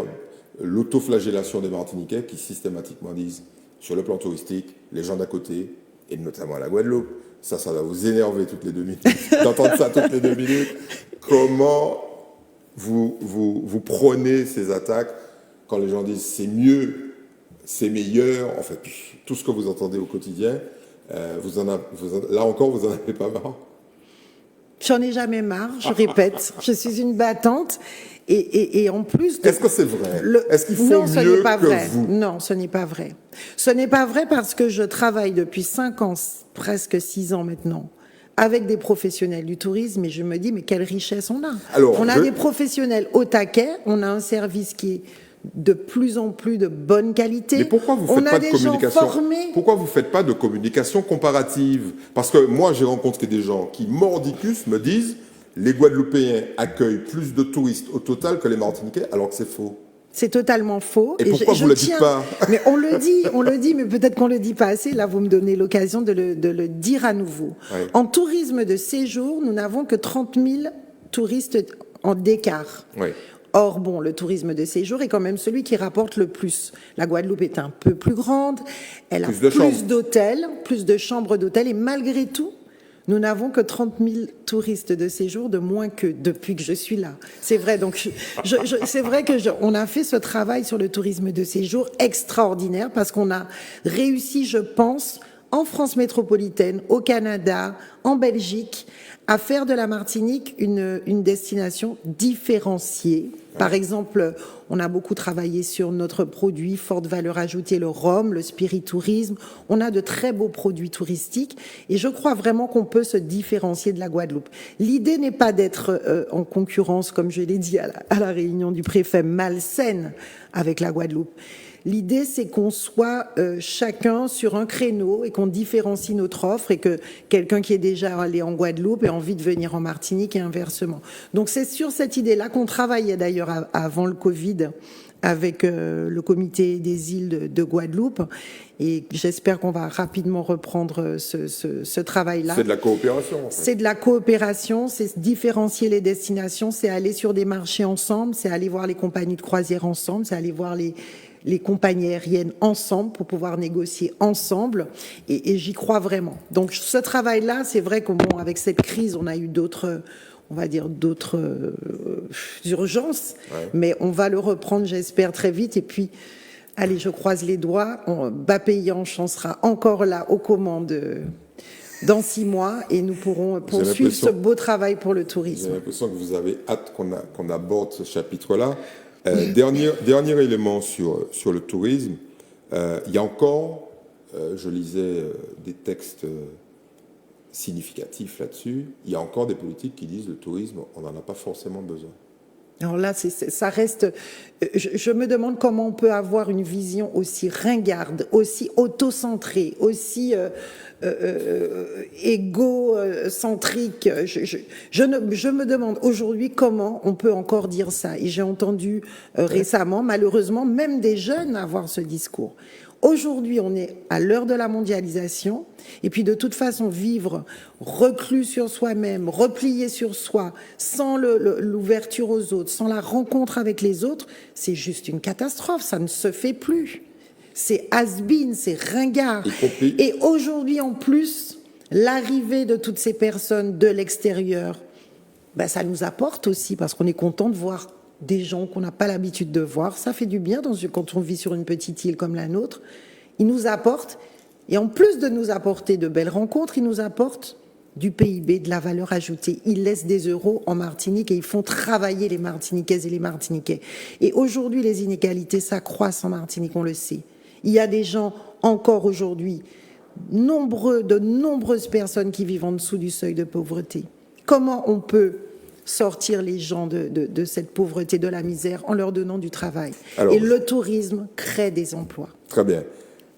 l'autoflagellation des Martiniquais qui systématiquement disent, sur le plan touristique, les gens d'à côté, et notamment à la Guadeloupe, ça va vous énerver toutes les 2 minutes, d'entendre ça toutes les 2 minutes. Comment vous prônez ces attaques quand les gens disent c'est mieux, c'est meilleur, en fait, tout ce que vous entendez au quotidien, là encore, vous en avez pas marre? J'en ai jamais marre, je répète, je suis une battante, et en plus... Est-ce que c'est vrai? Est-ce qu'il faut mieux que vous? Non, ce n'est pas vrai. Ce n'est pas vrai parce que je travaille depuis 5 ans, presque 6 ans maintenant, avec des professionnels du tourisme, et je me dis, mais quelle richesse on a. Alors, on a des professionnels au taquet, on a un service qui est de plus en plus de bonne qualité. Mais pourquoi vous faites pas de communication? Pourquoi vous faites pas de communication comparative? Parce que moi, j'ai rencontré des gens qui, mordicus, me disent les Guadeloupéens accueillent plus de touristes au total que les Martiniquais, alors que c'est faux. C'est totalement faux. Et pourquoi vous ne le dites pas? Mais on le dit, mais peut-être qu'on le dit pas assez. Là, vous me donnez l'occasion de le dire à nouveau. Ouais. En tourisme de séjour, nous n'avons que 30 000 touristes en d'écart. Ouais. Or, bon, le tourisme de séjour est quand même celui qui rapporte le plus. La Guadeloupe est un peu plus grande, elle a plus d'hôtels, plus de chambres d'hôtels, et malgré tout, nous n'avons que 30 000 touristes de séjour de moins que depuis que je suis là. C'est vrai, donc c'est vrai que on a fait ce travail sur le tourisme de séjour extraordinaire parce qu'on a réussi, je pense, en France métropolitaine, au Canada, en Belgique, à faire de la Martinique une destination différenciée. Par exemple, on a beaucoup travaillé sur notre produit forte valeur ajoutée, le rhum, le spiritourisme. On a de très beaux produits touristiques et je crois vraiment qu'on peut se différencier de la Guadeloupe. L'idée n'est pas d'être en concurrence, comme je l'ai dit à la réunion du préfet, malsaine avec la Guadeloupe. L'idée, c'est qu'on soit chacun sur un créneau et qu'on différencie notre offre et que quelqu'un qui est déjà allé en Guadeloupe ait envie de venir en Martinique et inversement. Donc c'est sur cette idée-là qu'on travaillait d'ailleurs avant le Covid avec le comité des îles de Guadeloupe et j'espère qu'on va rapidement reprendre ce travail-là. C'est de la coopération. En fait. C'est de la coopération, c'est différencier les destinations, c'est aller sur des marchés ensemble, c'est aller voir les compagnies de croisière ensemble, c'est aller voir les compagnies aériennes ensemble pour pouvoir négocier ensemble et j'y crois vraiment. Donc ce travail-là, c'est vrai qu'avec cette crise, on a eu d'autres urgences, mais on va le reprendre, j'espère, très vite. Et puis, allez, je croise les doigts, Bapéyanche en sera encore là aux commandes dans 6 mois et nous pourrons poursuivre ce beau travail pour le tourisme. J'ai l'impression que vous avez hâte qu'on aborde ce chapitre-là. Dernier élément sur le tourisme, il y a encore, je lisais des textes significatifs là-dessus, il y a encore des politiques qui disent le tourisme, on n'en a pas forcément besoin. Alors là, ça reste... Je me demande comment on peut avoir une vision aussi ringarde, aussi autocentrée, aussi égocentrique. Je me demande aujourd'hui comment on peut encore dire ça. Et j'ai entendu récemment, malheureusement, même des jeunes avoir ce discours. Aujourd'hui, on est à l'heure de la mondialisation, et puis de toute façon, vivre reclus sur soi-même, replié sur soi, sans l'ouverture aux autres, sans la rencontre avec les autres, c'est juste une catastrophe, ça ne se fait plus. C'est has-been, c'est ringard. Et aujourd'hui, en plus, l'arrivée de toutes ces personnes de l'extérieur, ça nous apporte aussi, parce qu'on est content de voir des gens qu'on n'a pas l'habitude de voir. Ça fait du bien quand on vit sur une petite île comme la nôtre. Ils nous apportent, et en plus de nous apporter de belles rencontres, ils nous apportent du PIB, de la valeur ajoutée. Ils laissent des euros en Martinique et ils font travailler les Martiniquaises et les Martiniquais. Et aujourd'hui, les inégalités s'accroissent en Martinique, on le sait. Il y a des gens encore aujourd'hui, de nombreuses personnes qui vivent en dessous du seuil de pauvreté. Comment on peut sortir les gens de cette pauvreté, de la misère, en leur donnant du travail. Et le tourisme crée des emplois. Très bien.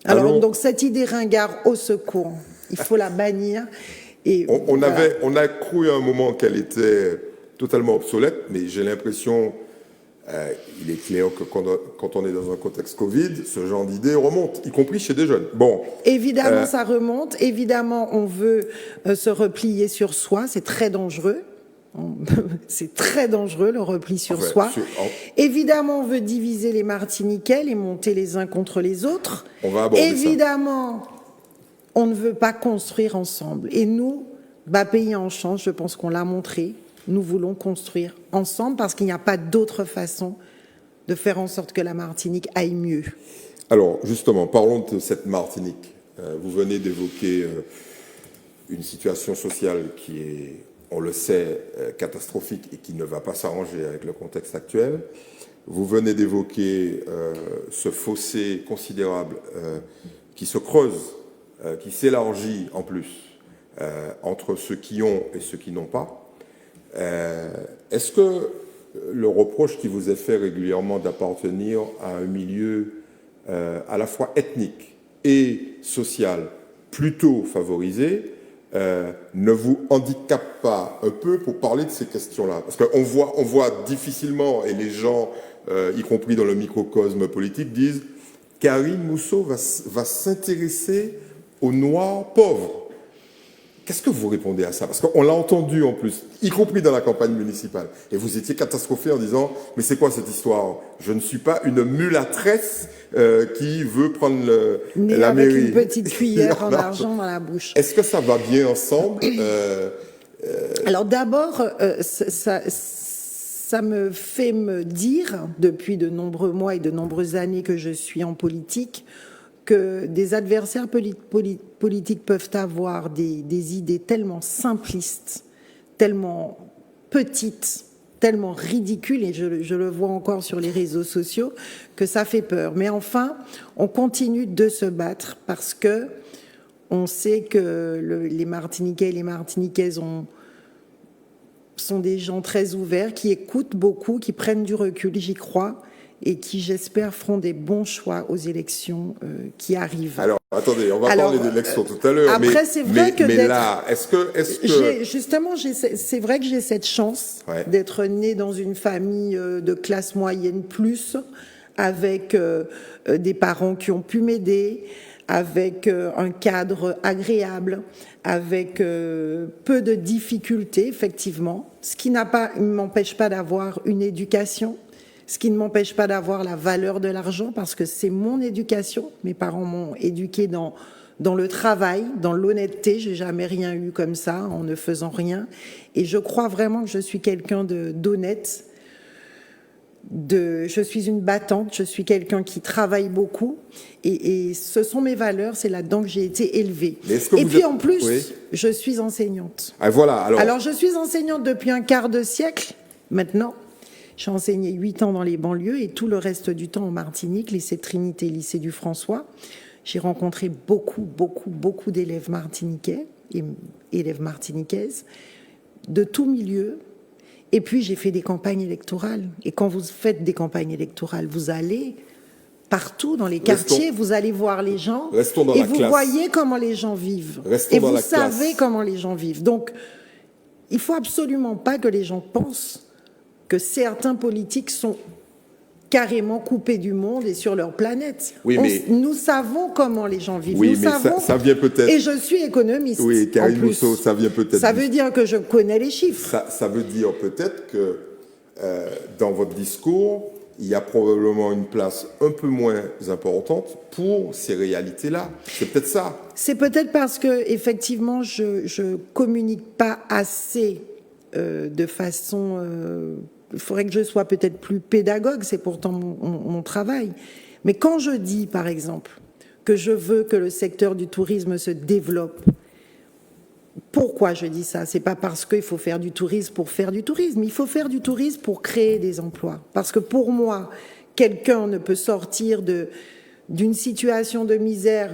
Alors donc cette idée ringard au secours, il faut la bannir. Et on a cru à un moment qu'elle était totalement obsolète, mais j'ai l'impression, il est clair que quand on est dans un contexte Covid, ce genre d'idée remonte, y compris chez des jeunes. Bon. Évidemment, ça remonte. Évidemment, on veut se replier sur soi. C'est très dangereux. C'est très dangereux, le repli sur soi. Évidemment, on veut diviser les Martiniquais, les monter les uns contre les autres. On va aborder évidemment, on ne veut pas construire ensemble. Et nous, Pays en Change, je pense qu'on l'a montré, nous voulons construire ensemble parce qu'il n'y a pas d'autre façon de faire en sorte que la Martinique aille mieux. Alors, justement, parlons de cette Martinique. Vous venez d'évoquer une situation sociale qui est, on le sait, catastrophique et qui ne va pas s'arranger avec le contexte actuel. Vous venez d'évoquer ce fossé considérable qui se creuse, qui s'élargit en plus entre ceux qui ont et ceux qui n'ont pas. Est-ce que le reproche qui vous est fait régulièrement d'appartenir à un milieu à la fois ethnique et social plutôt favorisé ne vous handicape pas un peu pour parler de ces questions-là? Parce qu'on voit difficilement, et les gens, y compris dans le microcosme politique, disent Karim Mousseau va s'intéresser aux Noirs pauvres. Qu'est-ce que vous répondez à ça? Parce qu'on l'a entendu en plus, y compris dans la campagne municipale. Et vous étiez catastrophé en disant « Mais c'est quoi cette histoire? Je ne suis pas une mulâtresse qui veut prendre la mairie. » Avec une petite cuillère en argent dans la bouche. Est-ce que ça va bien ensemble? Alors d'abord, ça me fait me dire, depuis de nombreux mois et de nombreuses années que je suis en politique, que des adversaires politiques peuvent avoir des idées tellement simplistes, tellement petites, tellement ridicules, et je le vois encore sur les réseaux sociaux, que ça fait peur. Mais enfin, on continue de se battre parce que on sait que les Martiniquais et les Martiniquaises sont des gens très ouverts, qui écoutent beaucoup, qui prennent du recul, j'y crois, et qui, j'espère, feront des bons choix aux élections qui arrivent. Alors, attendez, on va parler d'élections tout à l'heure. Après, c'est vrai que mais là, est-ce que... Justement, c'est vrai que j'ai cette chance d'être née dans une famille de classe moyenne plus, avec des parents qui ont pu m'aider, avec un cadre agréable, avec peu de difficultés, effectivement, ce qui ne m'empêche pas d'avoir une éducation, ce qui ne m'empêche pas d'avoir la valeur de l'argent, parce que c'est mon éducation. Mes parents m'ont éduquée dans le travail, dans l'honnêteté. J'ai jamais rien eu comme ça, en ne faisant rien. Et je crois vraiment que je suis quelqu'un d'honnête. Je suis une battante, je suis quelqu'un qui travaille beaucoup. Et ce sont mes valeurs, c'est là-dedans que j'ai été élevée. Et puis en plus, je suis enseignante. Ah, voilà, alors je suis enseignante depuis un quart de siècle, maintenant. J'ai enseigné 8 ans dans les banlieues et tout le reste du temps en Martinique, lycée Trinité, lycée du François. J'ai rencontré beaucoup d'élèves martiniquais et élèves martiniquaises de tout milieu. Et puis j'ai fait des campagnes électorales. Et quand vous faites des campagnes électorales, vous allez partout dans les quartiers, vous allez voir les gens et vous voyez comment les gens vivent. Et vous savez comment les gens vivent. Donc, il ne faut absolument pas que les gens pensent que certains politiques sont carrément coupés du monde et sur leur planète. Oui, nous savons comment les gens vivent. Oui, nous mais savons, ça vient peut-être... Et je suis économiste. Oui, Karim Mousseau, ça vient peut-être... Ça veut dire que je connais les chiffres. Ça veut dire peut-être que dans votre discours, il y a probablement une place un peu moins importante pour ces réalités-là. C'est peut-être ça. C'est peut-être parce que, effectivement, je communique pas assez de façon... il faudrait que je sois peut-être plus pédagogue, c'est pourtant mon travail. Mais quand je dis, par exemple, que je veux que le secteur du tourisme se développe, pourquoi je dis ça? C'est pas parce qu'il faut faire du tourisme pour faire du tourisme. Il faut faire du tourisme pour créer des emplois. Parce que pour moi, quelqu'un ne peut sortir d'une situation de misère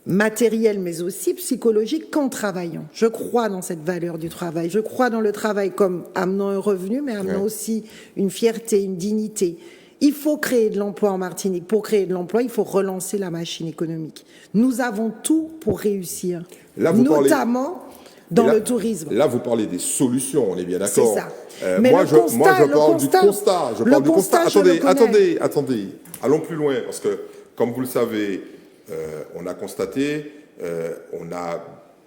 matérielle, mais aussi psychologique qu'en travaillant. Je crois dans cette valeur du travail. Je crois dans le travail comme amenant un revenu, mais amenant aussi une fierté, une dignité. Il faut créer de l'emploi en Martinique. Pour créer de l'emploi, il faut relancer la machine économique. Nous avons tout pour réussir, là, notamment dans le tourisme. Là, vous parlez des solutions, on est bien d'accord. C'est ça. Mais moi, je parle du constat. Je parle du constat. Attendez. Allons plus loin, parce que, comme vous le savez, on a constaté, on a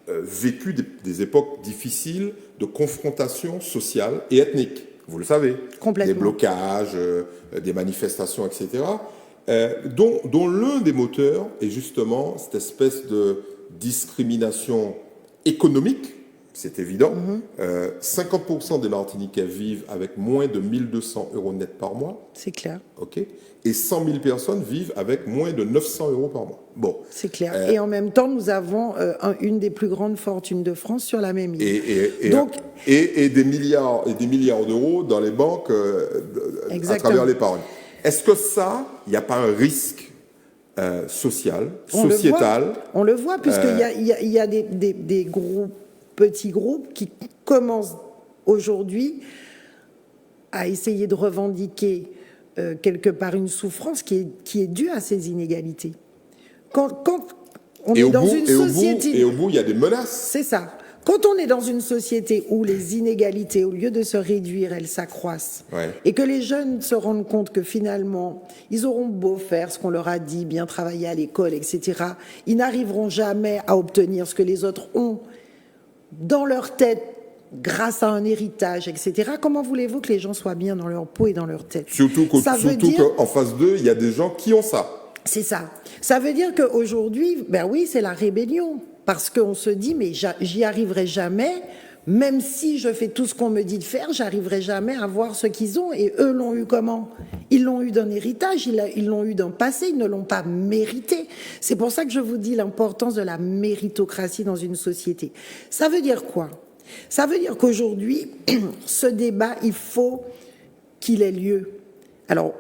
vécu des époques difficiles de confrontation sociale et ethnique. Vous le savez. Complètement. Des blocages, des manifestations, etc. Dont l'un des moteurs est justement cette espèce de discrimination économique, c'est évident. 50% des Martiniquais vivent avec moins de 1 200 € net par mois. C'est clair. OK. Et 100 000 personnes vivent avec moins de 900 € par mois. Bon. C'est clair. Et en même temps, nous avons une des plus grandes fortunes de France sur la même île. Et des milliards d'euros dans les banques à travers l'épargne. Est-ce que ça, il n'y a pas un risque social, sociétal? On le voit, puisqu'il y a des groupes, petits groupes qui commencent aujourd'hui à essayer de revendiquer quelque part une souffrance qui est due à ces inégalités. Quand on est dans une société... Et au bout, il y a des menaces. C'est ça. Quand on est dans une société où les inégalités, au lieu de se réduire, elles s'accroissent, et que les jeunes se rendent compte que finalement, ils auront beau faire ce qu'on leur a dit, bien travailler à l'école, etc., ils n'arriveront jamais à obtenir ce que les autres ont dans leur tête, grâce à un héritage, etc. Comment voulez-vous que les gens soient bien dans leur peau et dans leur tête? Surtout qu'en face d'eux, il y a des gens qui ont ça. C'est ça. Ça veut dire qu'aujourd'hui, ben oui, c'est la rébellion. Parce qu'on se dit, mais j'y arriverai jamais, même si je fais tout ce qu'on me dit de faire, j'arriverai jamais à voir ce qu'ils ont. Et eux l'ont eu comment? Ils l'ont eu d'un héritage, ils l'ont eu d'un passé, ils ne l'ont pas mérité. C'est pour ça que je vous dis l'importance de la méritocratie dans une société. Ça veut dire quoi? Ça veut dire qu'aujourd'hui, ce débat, il faut qu'il ait lieu. Alors,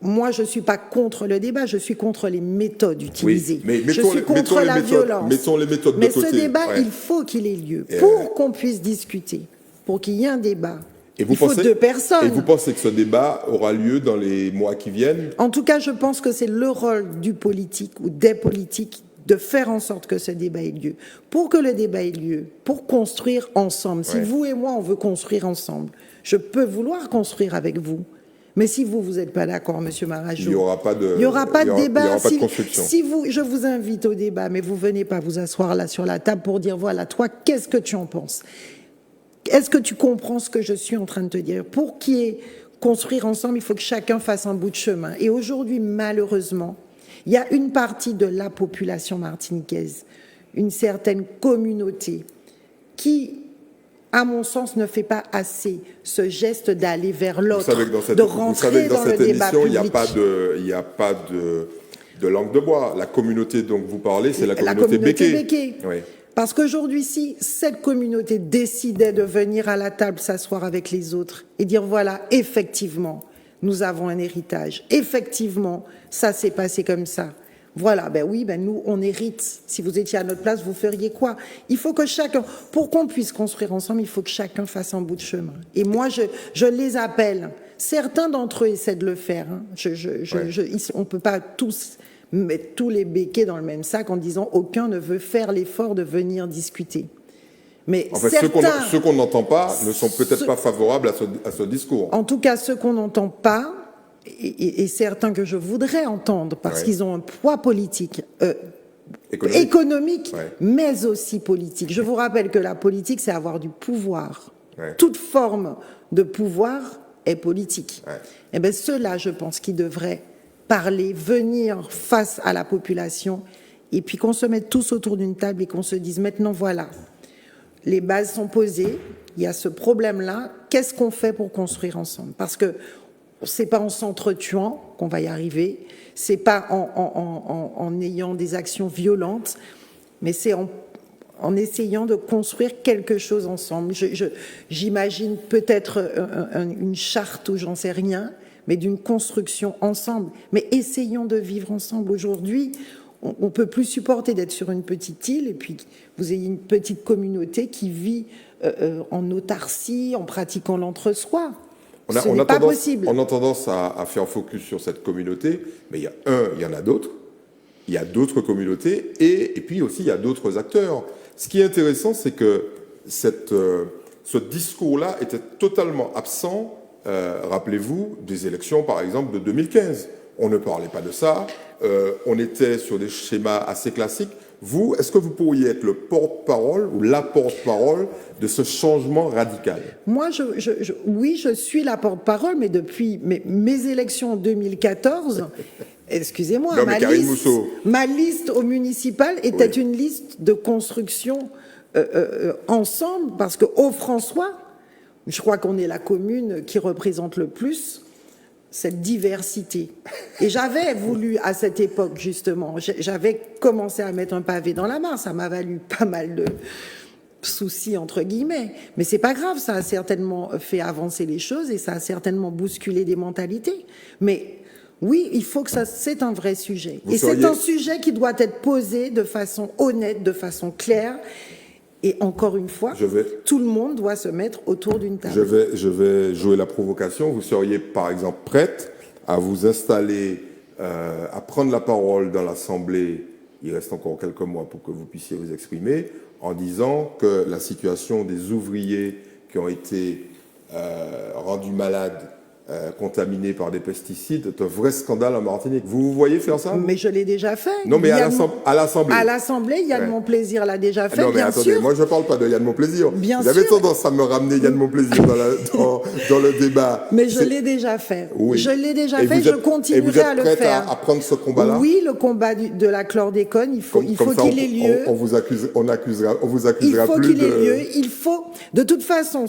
moi, je ne suis pas contre le débat, je suis contre les méthodes utilisées. Oui, mais je suis contre la violence. Mettons les méthodes de côté. Mais ce débat, il faut qu'il ait lieu pour qu'on puisse discuter, pour qu'il y ait un débat. Il faut 2 personnes. Et vous pensez que ce débat aura lieu dans les mois qui viennent? En tout cas, je pense que c'est le rôle du politique ou des politiques de faire en sorte que ce débat ait lieu. Pour que le débat ait lieu, pour construire ensemble. Si vous et moi, on veut construire ensemble, je peux vouloir construire avec vous. Mais si vous n'êtes pas d'accord, Monsieur Marajou, il n'y aura pas de débat. Il y aura pas de construction. Je vous invite au débat, mais vous venez pas vous asseoir là sur la table pour dire, voilà, toi, qu'est-ce que tu en penses? Est-ce que tu comprends ce que je suis en train de te dire? Pour qu'il y ait construire ensemble, il faut que chacun fasse un bout de chemin. Et aujourd'hui, malheureusement, il y a une partie de la population martiniquaise, une certaine communauté, qui, à mon sens, ne fait pas assez ce geste d'aller vers l'autre, de rentrer dans le débat public. Il n'y a pas de langue de bois. La communauté dont vous parlez, c'est la communauté béquée. Oui. Parce qu'aujourd'hui, si cette communauté décidait de venir à la table s'asseoir avec les autres et dire, voilà, effectivement, nous avons un héritage. Effectivement, ça s'est passé comme ça. Voilà, ben oui, ben nous, on hérite. Si vous étiez à notre place, vous feriez quoi? Il faut que chacun, pour qu'on puisse construire ensemble, il faut que chacun fasse un bout de chemin. Et moi, je les appelle. Certains d'entre eux essaient de le faire. Hein. On ne peut pas tous mettre tous les béquets dans le même sac en disant aucun ne veut faire l'effort de venir discuter. Mais en fait, ceux qu'on n'entend pas ne sont peut-être pas favorables à ce discours. En tout cas, ceux qu'on n'entend pas, et certains que je voudrais entendre, parce qu'ils ont un poids politique, économique, mais aussi politique. Je vous rappelle que la politique, c'est avoir du pouvoir. Toute forme de pouvoir est politique. Et bien, ceux-là, je pense qu'ils devraient parler, venir face à la population, et puis qu'on se mette tous autour d'une table et qu'on se dise maintenant, voilà, les bases sont posées, il y a ce problème-là, qu'est-ce qu'on fait pour construire ensemble? Parce que c'est pas en s'entretuant qu'on va y arriver, c'est pas en ayant des actions violentes, mais c'est en essayant de construire quelque chose ensemble. J'imagine peut-être une charte ou j'en sais rien, mais d'une construction ensemble. Mais essayons de vivre ensemble. Aujourd'hui, on peut plus supporter d'être sur une petite île et puis vous ayez une petite communauté qui vit en autarcie, en pratiquant l'entre-soi. Ce n'est pas possible. On a tendance à faire focus sur cette communauté, mais il y en a d'autres. Il y a d'autres communautés et puis aussi il y a d'autres acteurs. Ce qui est intéressant, c'est que ce discours-là était totalement absent, rappelez-vous, des élections, par exemple, de 2015. On ne parlait pas de ça. On était sur des schémas assez classiques. Vous, est-ce que vous pourriez être le porte-parole ou la porte-parole de ce changement radical? Moi, oui, je suis la porte-parole, mais depuis mes élections en 2014, excusez-moi, ma liste au municipal était une liste de construction ensemble, parce qu'au François, je crois qu'on est la commune qui représente le plus cette diversité. Et j'avais voulu, à cette époque, justement, j'avais commencé à mettre un pavé dans la mare. Ça m'a valu pas mal de soucis, entre guillemets. Mais c'est pas grave, ça a certainement fait avancer les choses et ça a certainement bousculé des mentalités. Mais oui, il faut que ça, c'est un vrai sujet. C'est un sujet qui doit être posé de façon honnête, de façon claire. Et encore une fois, tout le monde doit se mettre autour d'une table. Je vais jouer la provocation. Vous seriez, par exemple, prête à vous installer, à prendre la parole dans l'Assemblée, il reste encore quelques mois pour que vous puissiez vous exprimer, en disant que la situation des ouvriers qui ont été rendus malades, contaminés par des pesticides, est un vrai scandale en Martinique. Vous voyez faire ça? Mais je l'ai déjà fait. Non, mais à l'Assemblée. À l'Assemblée, Yann Monplaisir l'a déjà fait, non, mais bien attendez, sûr. moi je ne parle pas de Yann Monplaisir. Bien Vous avez sûr. tendance à me ramener Yann Monplaisir dans le débat. Mais je l'ai déjà fait. Oui. Je l'ai déjà fait, je continuerai à le faire. Et vous êtes prête à prendre ce combat-là? Oui, le combat de la chlordécone, il faut qu'il ait lieu. On vous accusera Il faut plus qu'il ait lieu. Il faut, de toute façon,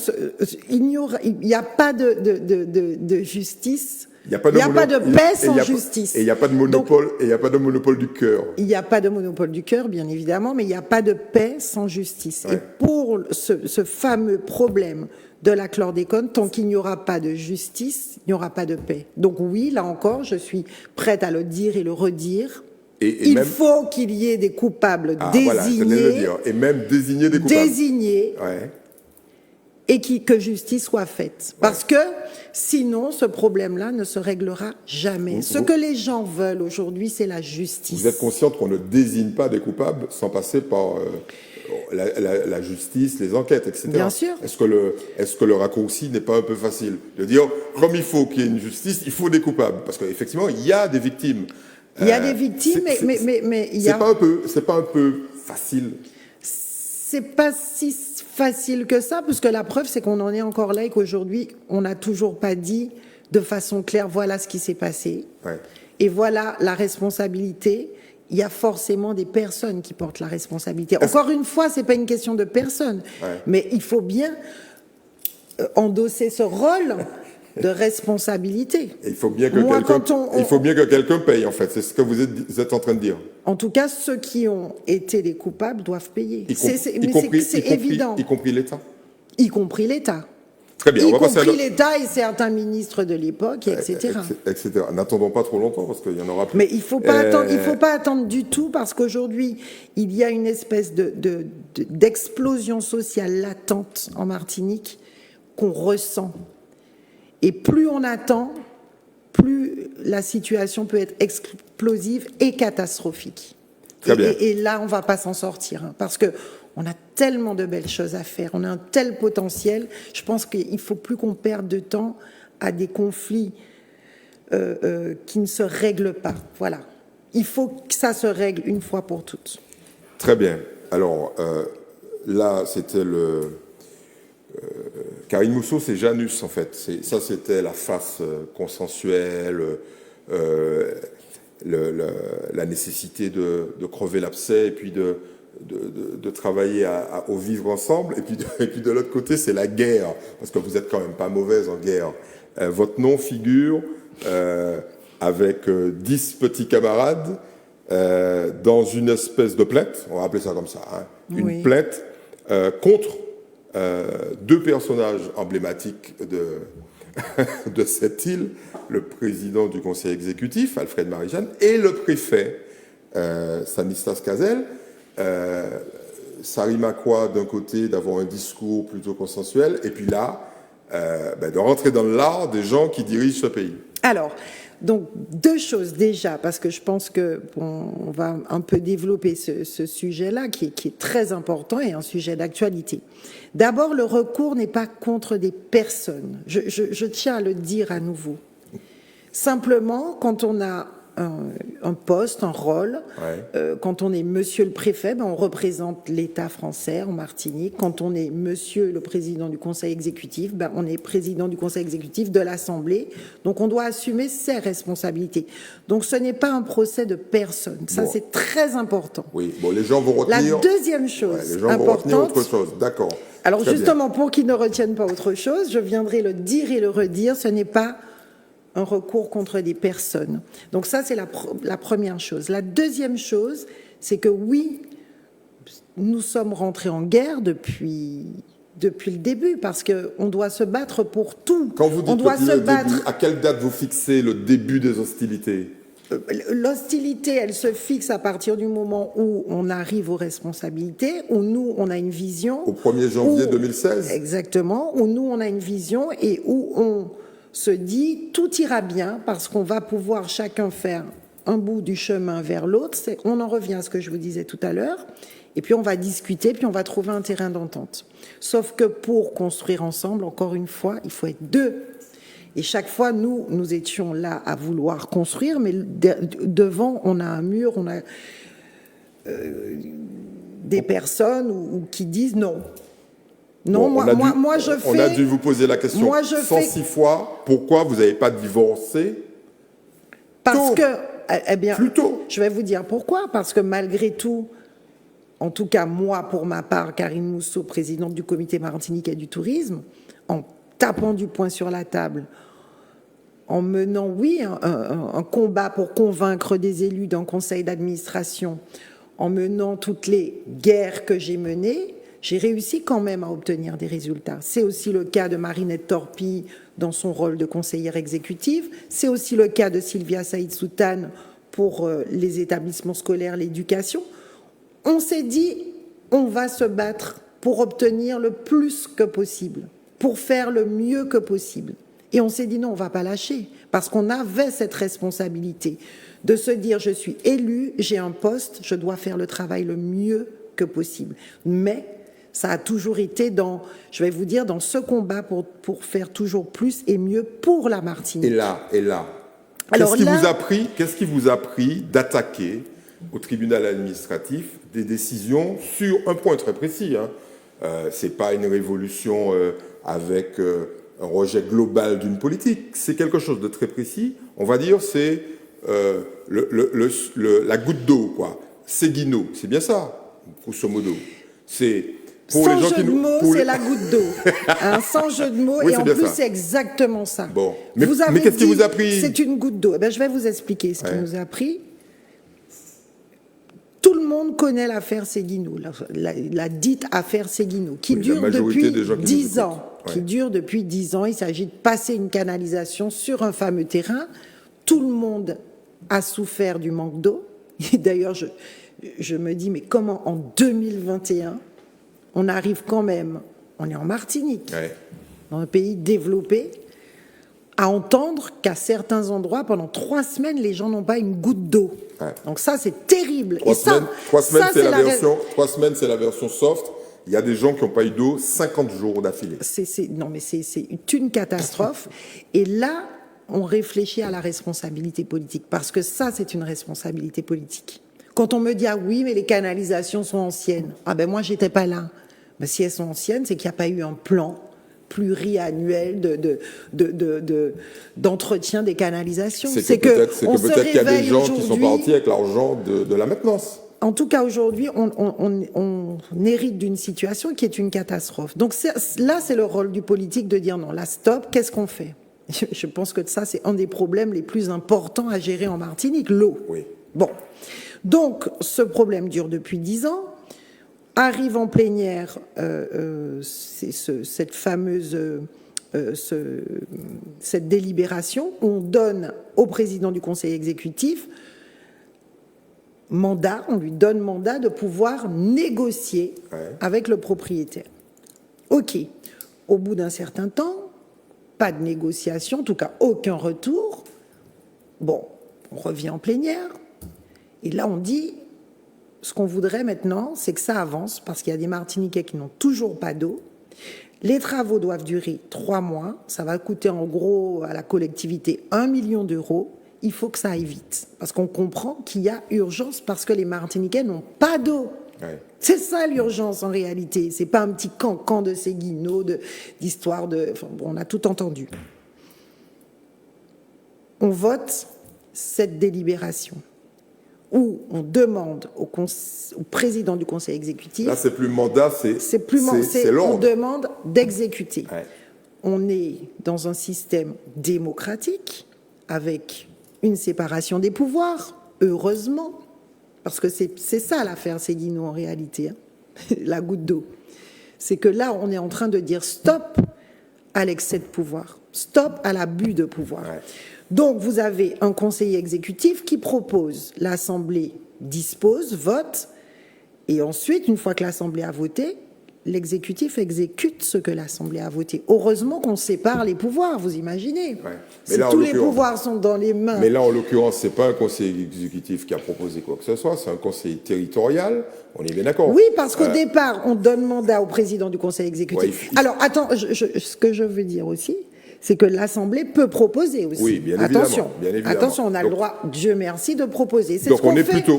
il n'y a pas de justice. Il n'y a pas de paix sans justice. Et il n'y a pas de monopole, et il n'y a pas de monopole du cœur. Il n'y a pas de monopole du cœur, bien évidemment, mais il n'y a pas de paix sans justice. Ouais. Et pour ce fameux problème de la chlordécone, tant qu'il n'y aura pas de justice, il n'y aura pas de paix. Donc oui, là encore, je suis prête à le dire et le redire. Il faut qu'il y ait des coupables désignés. Voilà, le dire. Et même désigner des coupables. Désignés. Ouais. Et que justice soit faite. Parce que sinon, ce problème-là ne se réglera jamais. Ce que les gens veulent aujourd'hui, c'est la justice. Vous êtes consciente qu'on ne désigne pas des coupables sans passer par la justice, les enquêtes, etc. Bien sûr. Est-ce que le raccourci n'est pas un peu facile de dire, comme il faut qu'il y ait une justice, il faut des coupables? Parce qu'effectivement, il y a des victimes. Il y a des victimes, mais il y a... C'est pas un peu facile? C'est pas si facile que ça, parce que la preuve, c'est qu'on en est encore là et qu'aujourd'hui, on n'a toujours pas dit de façon claire, voilà ce qui s'est passé. Ouais. Et voilà la responsabilité. Il y a forcément des personnes qui portent la responsabilité. Encore une fois, c'est pas une question de personne, mais il faut bien endosser ce rôle de responsabilité. Et il faut bien que quelqu'un paye, en fait. C'est ce que vous êtes en train de dire. En tout cas, ceux qui ont été les coupables doivent payer. C'est évident. Y compris l'État. Y compris l'État. Très bien. Y compris l'État et certains ministres de l'époque, etc. N'attendons pas trop longtemps parce qu'il y en aura plus. Mais il faut pas attendre du tout parce qu'aujourd'hui, il y a une espèce d'explosion sociale latente en Martinique qu'on ressent. Et plus on attend, plus la situation peut être explosive et catastrophique. Et là, on ne va pas s'en sortir, hein, parce qu'on a tellement de belles choses à faire, on a un tel potentiel. Je pense qu'il ne faut plus qu'on perde de temps à des conflits qui ne se règlent pas. Voilà. Il faut que ça se règle une fois pour toutes. Très bien. Alors, là, c'était Karine Mousseau, c'est Janus, en fait. Ça, c'était la face consensuelle, la nécessité de crever l'abcès et puis de travailler au vivre ensemble. Et puis de l'autre côté, c'est la guerre, parce que vous êtes quand même pas mauvaise en guerre. Votre nom figure avec 10 petits camarades dans une espèce de plainte, on va appeler ça comme ça, hein, une plainte contre deux personnages emblématiques de cette île, le président du conseil exécutif, Alfred Marie-Jeanne, et le préfet Stanislas Cazel. Ça rime à quoi d'un côté d'avoir un discours plutôt consensuel et puis là, de rentrer dans l'art des gens qui dirigent ce pays? Alors, donc deux choses déjà, parce que je pense que on va un peu développer ce sujet-là qui est très important et un sujet d'actualité. D'abord, le recours n'est pas contre des personnes. Je tiens à le dire à nouveau. Simplement, quand on a un poste, un rôle. Ouais. Quand on est monsieur le préfet, on représente l'État français en Martinique. Quand on est monsieur le président du conseil exécutif, on est président du conseil exécutif de l'Assemblée. Donc on doit assumer ses responsabilités. Donc ce n'est pas un procès de personne. Ça, c'est très important. Oui, bon, les gens vont retenir... La deuxième chose les gens importante... vont retenir autre chose, d'accord. Alors justement, pour qu'ils ne retiennent pas autre chose, je viendrai le dire et le redire, ce n'est pas un recours contre des personnes. Donc ça, c'est la première chose. La deuxième chose, c'est que oui, nous sommes rentrés en guerre depuis le début, parce qu'on doit se battre pour tout. Quand vous dites on doit se battre. Début, à quelle date vous fixez le début des hostilités? L'hostilité, elle se fixe à partir du moment où on arrive aux responsabilités, où nous, on a une vision. Au 1er janvier 2016? Exactement, où nous, on a une vision et où on se dit tout ira bien parce qu'on va pouvoir chacun faire un bout du chemin vers l'autre. On en revient à ce que je vous disais tout à l'heure. Et puis on va discuter, puis on va trouver un terrain d'entente. Sauf que pour construire ensemble, encore une fois, il faut être deux. Et chaque fois, nous étions là à vouloir construire, mais devant, on a un mur, on a des personnes qui disent non. Non, bon, moi je fais... On a dû vous poser la question 106 fois, pourquoi vous n'avez pas divorcé? Parce que, eh bien, plus tôt. Je vais vous dire pourquoi. Parce que malgré tout, en tout cas moi, pour ma part, Karine Mousseau, présidente du comité martiniquais du tourisme, en tapant du poing sur la table, en menant, oui, un combat pour convaincre des élus d'un conseil d'administration, en menant toutes les guerres que j'ai menées, j'ai réussi quand même à obtenir des résultats. C'est aussi le cas de Marinette Torpille dans son rôle de conseillère exécutive. C'est aussi le cas de Sylvia Saïd Soutane pour les établissements scolaires, l'éducation. On s'est dit, on va se battre pour obtenir le plus que possible, pour faire le mieux que possible. Et on s'est dit non, on ne va pas lâcher, parce qu'on avait cette responsabilité de se dire, je suis élu, j'ai un poste, je dois faire le travail le mieux que possible. Mais ça a toujours été dans ce combat pour faire toujours plus et mieux pour la Martinique. Et là, qu'est-ce qui vous a pris d'attaquer au tribunal administratif des décisions sur un point très précis, hein. C'est pas une révolution avec un rejet global d'une politique, c'est quelque chose de très précis. On va dire c'est la goutte d'eau, quoi. Séguineau, c'est bien ça, grosso modo. C'est pour sans les gens jeu qui de mots, c'est la goutte d'eau. Sans jeu de mots, oui, et en plus, c'est exactement ça. Bon. Mais qu'est-ce qui vous a pris? C'est une goutte d'eau. Je vais vous expliquer ce qui nous a pris. Tout le monde connaît l'affaire Séguineau, la dite affaire Séguineau, qui dure depuis 10 ans. Qui dure depuis 10 ans. Il s'agit de passer une canalisation sur un fameux terrain. Tout le monde a souffert du manque d'eau. Et d'ailleurs, je me dis, mais comment en 2021, on arrive quand même, on est en Martinique, dans un pays développé, à entendre qu'à certains endroits, pendant 3 semaines, les gens n'ont pas une goutte d'eau. Donc ça, c'est terrible. 3 semaines, c'est la version soft. Il y a des gens qui n'ont pas eu d'eau 50 jours d'affilée. Non, mais c'est une catastrophe. Et là, on réfléchit à la responsabilité politique, parce que ça, c'est une responsabilité politique. Quand on me dit, ah oui, mais les canalisations sont anciennes. Ah ben moi, j'étais pas là. Ben, si elles sont anciennes, c'est qu'il n'y a pas eu un plan pluriannuel d'entretien des canalisations. C'est que peut-être qu'il y a des gens qui sont partis avec l'argent de la maintenance. En tout cas, aujourd'hui, on hérite d'une situation qui est une catastrophe. Donc là, c'est le rôle du politique de dire non, là, stop, qu'est-ce qu'on fait? Je pense que ça, c'est un des problèmes les plus importants à gérer en Martinique, l'eau. Oui. Bon. Donc, ce problème dure depuis 10 ans. Arrive en plénière cette fameuse cette délibération. On donne au président du conseil exécutif mandat, on lui donne mandat de pouvoir négocier avec le propriétaire. OK. Au bout d'un certain temps, pas de négociation, en tout cas aucun retour. Bon, on revient en plénière. Et là, on dit, ce qu'on voudrait maintenant, c'est que ça avance, parce qu'il y a des Martiniquais qui n'ont toujours pas d'eau. Les travaux doivent durer 3 mois. Ça va coûter en gros à la collectivité 1 million d'euros. Il faut que ça aille vite. Parce qu'on comprend qu'il y a urgence parce que les Martiniquais n'ont pas d'eau. Ouais. C'est ça l'urgence en réalité. C'est pas un petit camp de Séguineau, d'histoire de... Enfin, bon, on a tout entendu. On vote cette délibération où on demande au président du conseil exécutif... Là, c'est plus mandat, c'est l'ordre. On demande d'exécuter. Ouais. On est dans un système démocratique avec une séparation des pouvoirs, heureusement, parce que c'est ça l'affaire Séguineau en réalité, hein, la goutte d'eau. C'est que là, on est en train de dire stop à l'excès de pouvoir, stop à l'abus de pouvoir. Ouais. Donc, vous avez un conseiller exécutif qui propose, l'Assemblée dispose, vote, et ensuite, une fois que l'Assemblée a voté, l'exécutif exécute ce que l'Assemblée a voté. Heureusement qu'on sépare les pouvoirs, vous imaginez. Ouais. Si là, tous les pouvoirs sont dans les mains... Mais là, en l'occurrence, ce n'est pas un conseil exécutif qui a proposé quoi que ce soit, c'est un conseil territorial, on est bien d'accord. Oui, parce qu'au départ, on donne mandat au président du conseil exécutif. Ouais, alors, attends, ce que je veux dire aussi, c'est que l'Assemblée peut proposer aussi. Oui, bien évidemment. Bien évidemment. Attention, on a le droit, Dieu merci, de proposer. Donc on est plutôt,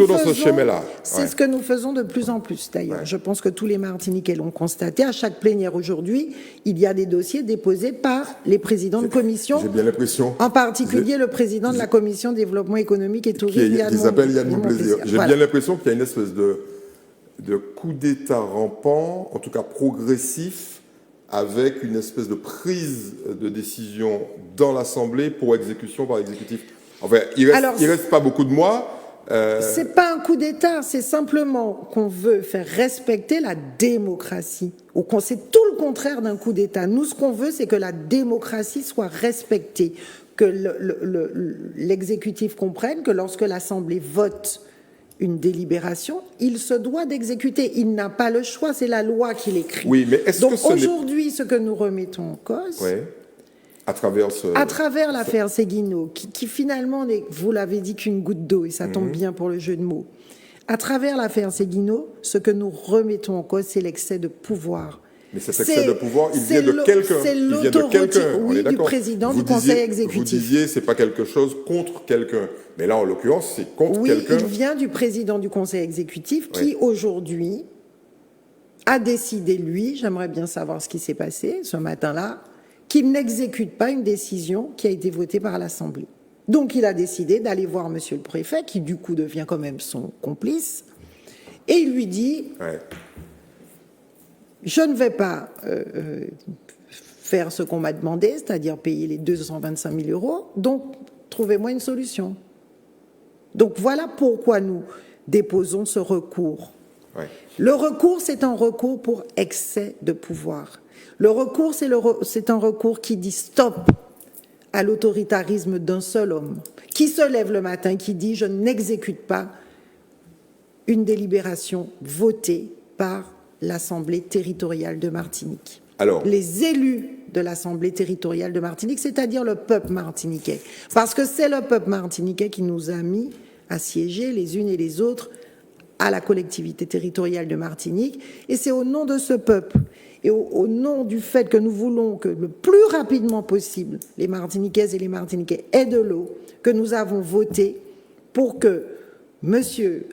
dans ce schéma-là. C'est ce que nous faisons de plus en plus, d'ailleurs. Ouais. Je pense que tous les Martiniquais l'ont constaté. À chaque plénière aujourd'hui, il y a des dossiers déposés par les présidents de commission. J'ai bien l'impression. En particulier le président de la commission développement économique et tourisme. Qui s'appelle Yann Monplaisir. J'ai bien l'impression qu'il y a une espèce de coup d'État rampant, en tout cas progressif, avec une espèce de prise de décision dans l'Assemblée pour exécution par l'exécutif. Enfin, il reste pas beaucoup de mois. C'est pas un coup d'État, c'est simplement qu'on veut faire respecter la démocratie. C'est tout le contraire d'un coup d'État. Nous, ce qu'on veut, c'est que la démocratie soit respectée, que l'exécutif comprenne que lorsque l'Assemblée vote une délibération, il se doit d'exécuter. Il n'a pas le choix, c'est la loi qui l'écrit. Oui, mais est-ce donc aujourd'hui, ce que nous remettons en cause, à travers l'affaire Séguineau, qui finalement n'est, vous l'avez dit, qu'une goutte d'eau, et ça tombe bien pour le jeu de mots. À travers l'affaire Séguineau, ce que nous remettons en cause, c'est l'excès de pouvoir. Mais cet excès de pouvoir, il vient de quelqu'un. C'est l'autorité, oui, du président du conseil exécutif. Vous disiez, c'est pas quelque chose contre quelqu'un. Mais là, en l'occurrence, c'est contre quelqu'un. Oui, il vient du président du conseil exécutif qui, aujourd'hui, a décidé, lui, j'aimerais bien savoir ce qui s'est passé ce matin-là, qu'il n'exécute pas une décision qui a été votée par l'Assemblée. Donc, il a décidé d'aller voir monsieur le préfet, qui, du coup, devient quand même son complice, et il lui dit... Je ne vais pas faire ce qu'on m'a demandé, c'est-à-dire payer les 225 000 euros, donc trouvez-moi une solution. Donc voilà pourquoi nous déposons ce recours. Ouais. Le recours, c'est un recours pour excès de pouvoir. Le recours, c'est un recours qui dit stop à l'autoritarisme d'un seul homme, qui se lève le matin, qui dit « je n'exécute pas une délibération votée par l'Assemblée territoriale de Martinique. » Alors, les élus de l'Assemblée territoriale de Martinique, c'est-à-dire le peuple martiniquais. Parce que c'est le peuple martiniquais qui nous a mis à siéger les unes et les autres à la collectivité territoriale de Martinique. Et c'est au nom de ce peuple et au nom du fait que nous voulons que le plus rapidement possible, les Martiniquaises et les Martiniquais aient de l'eau, que nous avons voté pour que M.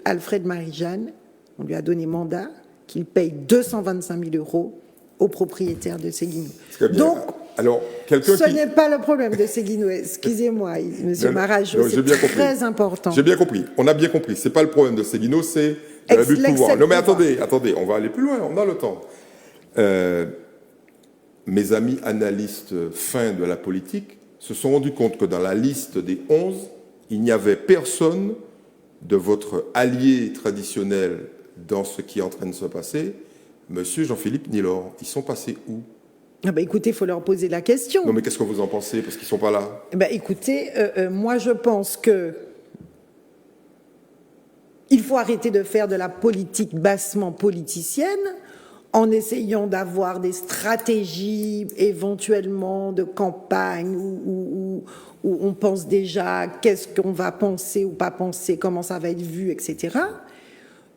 Alfred Marie-Jeanne, on lui a donné mandat, qu'il paye 225 000 euros aux propriétaires de Séguineau. Donc, alors, ce n'est pas le problème de Séguineau, excusez-moi, M. Marajou, c'est très important. J'ai bien compris, on a bien compris. Ce n'est pas le problème de Séguineau, c'est l'abus de pouvoir. Non mais attendez, on va aller plus loin, on a le temps. Mes amis analystes fins de la politique se sont rendus compte que dans la liste des 11, il n'y avait personne de votre allié traditionnel dans ce qui est en train de se passer, Monsieur Jean-Philippe Nilor. Ils sont passés où? Écoutez, il faut leur poser la question. Non, mais qu'est-ce que vous en pensez? Parce qu'ils ne sont pas là. Écoutez, moi je pense que Il faut arrêter de faire de la politique bassement politicienne en essayant d'avoir des stratégies éventuellement de campagne où on pense déjà qu'est-ce qu'on va penser ou pas penser, comment ça va être vu, etc.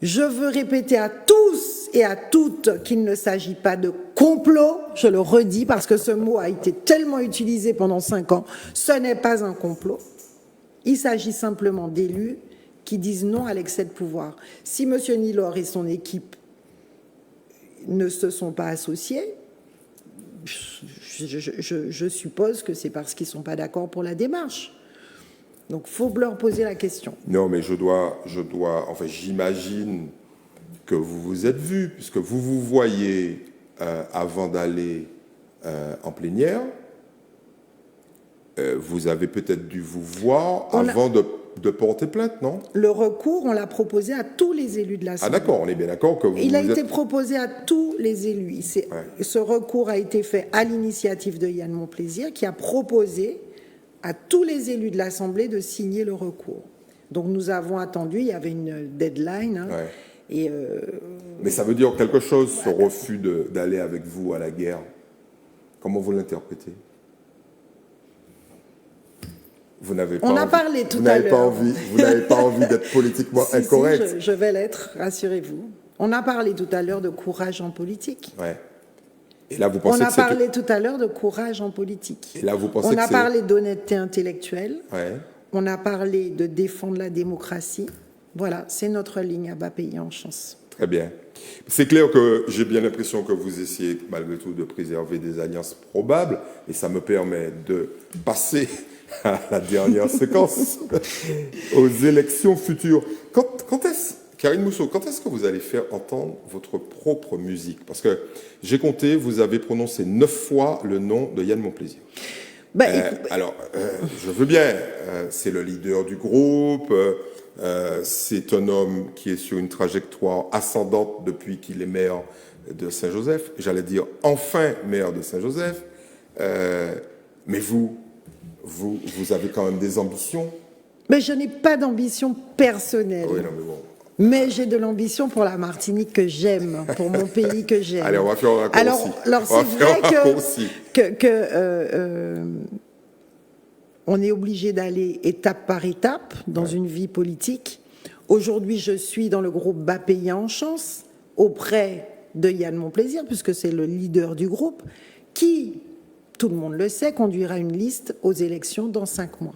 Je veux répéter à tous et à toutes qu'il ne s'agit pas de complot, je le redis parce que ce mot a été tellement utilisé pendant 5 ans, ce n'est pas un complot. Il s'agit simplement d'élus qui disent non à l'excès de pouvoir. Si M. Nilor et son équipe ne se sont pas associés, je suppose que c'est parce qu'ils ne sont pas d'accord pour la démarche. Donc, il faut leur poser la question. Non, mais enfin, j'imagine que vous vous êtes vus, puisque vous vous voyez avant d'aller en plénière. Vous avez peut-être dû vous voir avant de porter plainte, non? Le recours, on l'a proposé à tous les élus de l'Assemblée. Ah d'accord, on est bien d'accord que vous... Il a été proposé à tous les élus. Ce recours a été fait à l'initiative de Yann Monplaisir, qui a proposé à tous les élus de l'Assemblée de signer le recours. Donc nous avons attendu, il y avait une deadline. Mais ça veut dire quelque chose, ce refus d'aller avec vous à la guerre. Comment vous l'interprétez? Vous n'avez pas envie d'être politiquement incorrect. Si, je vais l'être, rassurez-vous. On a parlé tout à l'heure de courage en politique. Ouais. Et là, vous pensez on a parlé tout à l'heure de courage en politique. Et là, vous pensez on a parlé d'honnêteté intellectuelle. Ouais. On a parlé de défendre la démocratie. Voilà, c'est notre ligne à bas pays en chance. Très bien. C'est clair que j'ai bien l'impression que vous essayez malgré tout de préserver des alliances probables, et ça me permet de passer à la dernière séquence, aux élections futures. Karine Mousseau, quand est-ce que vous allez faire entendre votre propre musique? Parce que j'ai compté, vous avez prononcé 9 fois le nom de Yann Monplaisir. Alors, je veux bien, c'est le leader du groupe, c'est un homme qui est sur une trajectoire ascendante depuis qu'il est maire de Saint-Joseph. J'allais dire enfin maire de Saint-Joseph. Mais vous avez quand même des ambitions? Mais je n'ai pas d'ambition personnelle. Oui, non, mais bon. Mais j'ai de l'ambition pour la Martinique que j'aime, pour mon pays que j'aime. Allez, on va faire un raccourci. Alors c'est vrai que on est obligé d'aller étape par étape dans une vie politique. Aujourd'hui, je suis dans le groupe Bas Pays en Chance, auprès de Yann Monplaisir, puisque c'est le leader du groupe, qui, tout le monde le sait, conduira une liste aux élections dans 5 mois.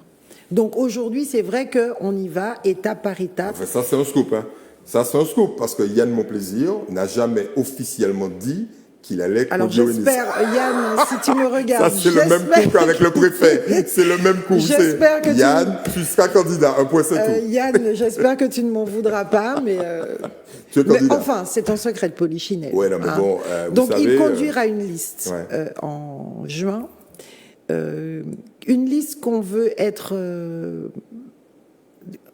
Donc aujourd'hui, c'est vrai qu'on y va étape par étape. Enfin, ça, c'est un scoop. Hein. Ça, c'est un scoop, parce que Yann Monplaisir n'a jamais officiellement dit qu'il allait conduire une liste. Alors j'espère, Yann, si tu me regardes... Ça, c'est le même coup qu'avec le préfet. C'est le même coup. J'espère que Yann, tu seras candidat. Un point, c'est tout. Yann, j'espère que tu ne m'en voudras pas, mais... tu es candidat. Mais enfin, c'est un secret de polichinelle. Ouais, non, mais bon, donc, savez, il conduira une liste en juin. Une liste qu'on veut être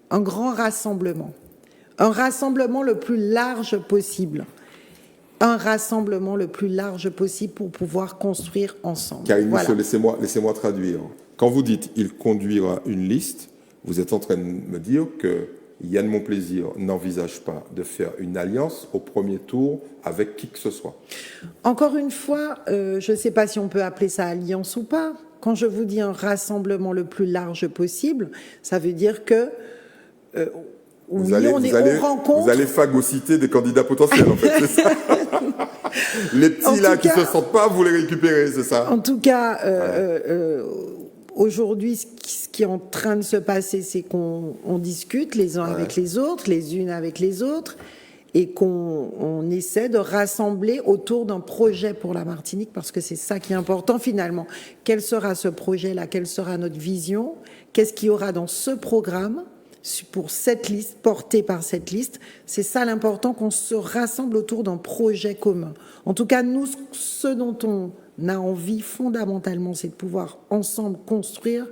un grand rassemblement. Un rassemblement le plus large possible. Un rassemblement le plus large possible pour pouvoir construire ensemble. Karine Mousseau, laissez-moi traduire. Quand vous dites « il conduira une liste », vous êtes en train de me dire que Yann Monplaisir n'envisage pas de faire une alliance au premier tour avec qui que ce soit. Encore une fois, je ne sais pas si on peut appeler ça alliance ou pas. Quand je vous dis un rassemblement le plus large possible, ça veut dire que vous allez phagocyter des candidats potentiels, en fait, c'est ça. Les petits là qui ne se sentent pas, vous les récupérez, c'est ça. En tout cas, aujourd'hui, ce qui est en train de se passer, c'est qu'on discute les uns avec les autres, les unes avec les autres, et qu'on essaie de rassembler autour d'un projet pour la Martinique, parce que c'est ça qui est important finalement. Quel sera ce projet-là? Quelle sera notre vision? Qu'est-ce qu'il y aura dans ce programme pour cette liste, portée par cette liste? C'est ça l'important, qu'on se rassemble autour d'un projet commun. En tout cas, nous, ce dont on a envie fondamentalement, c'est de pouvoir ensemble construire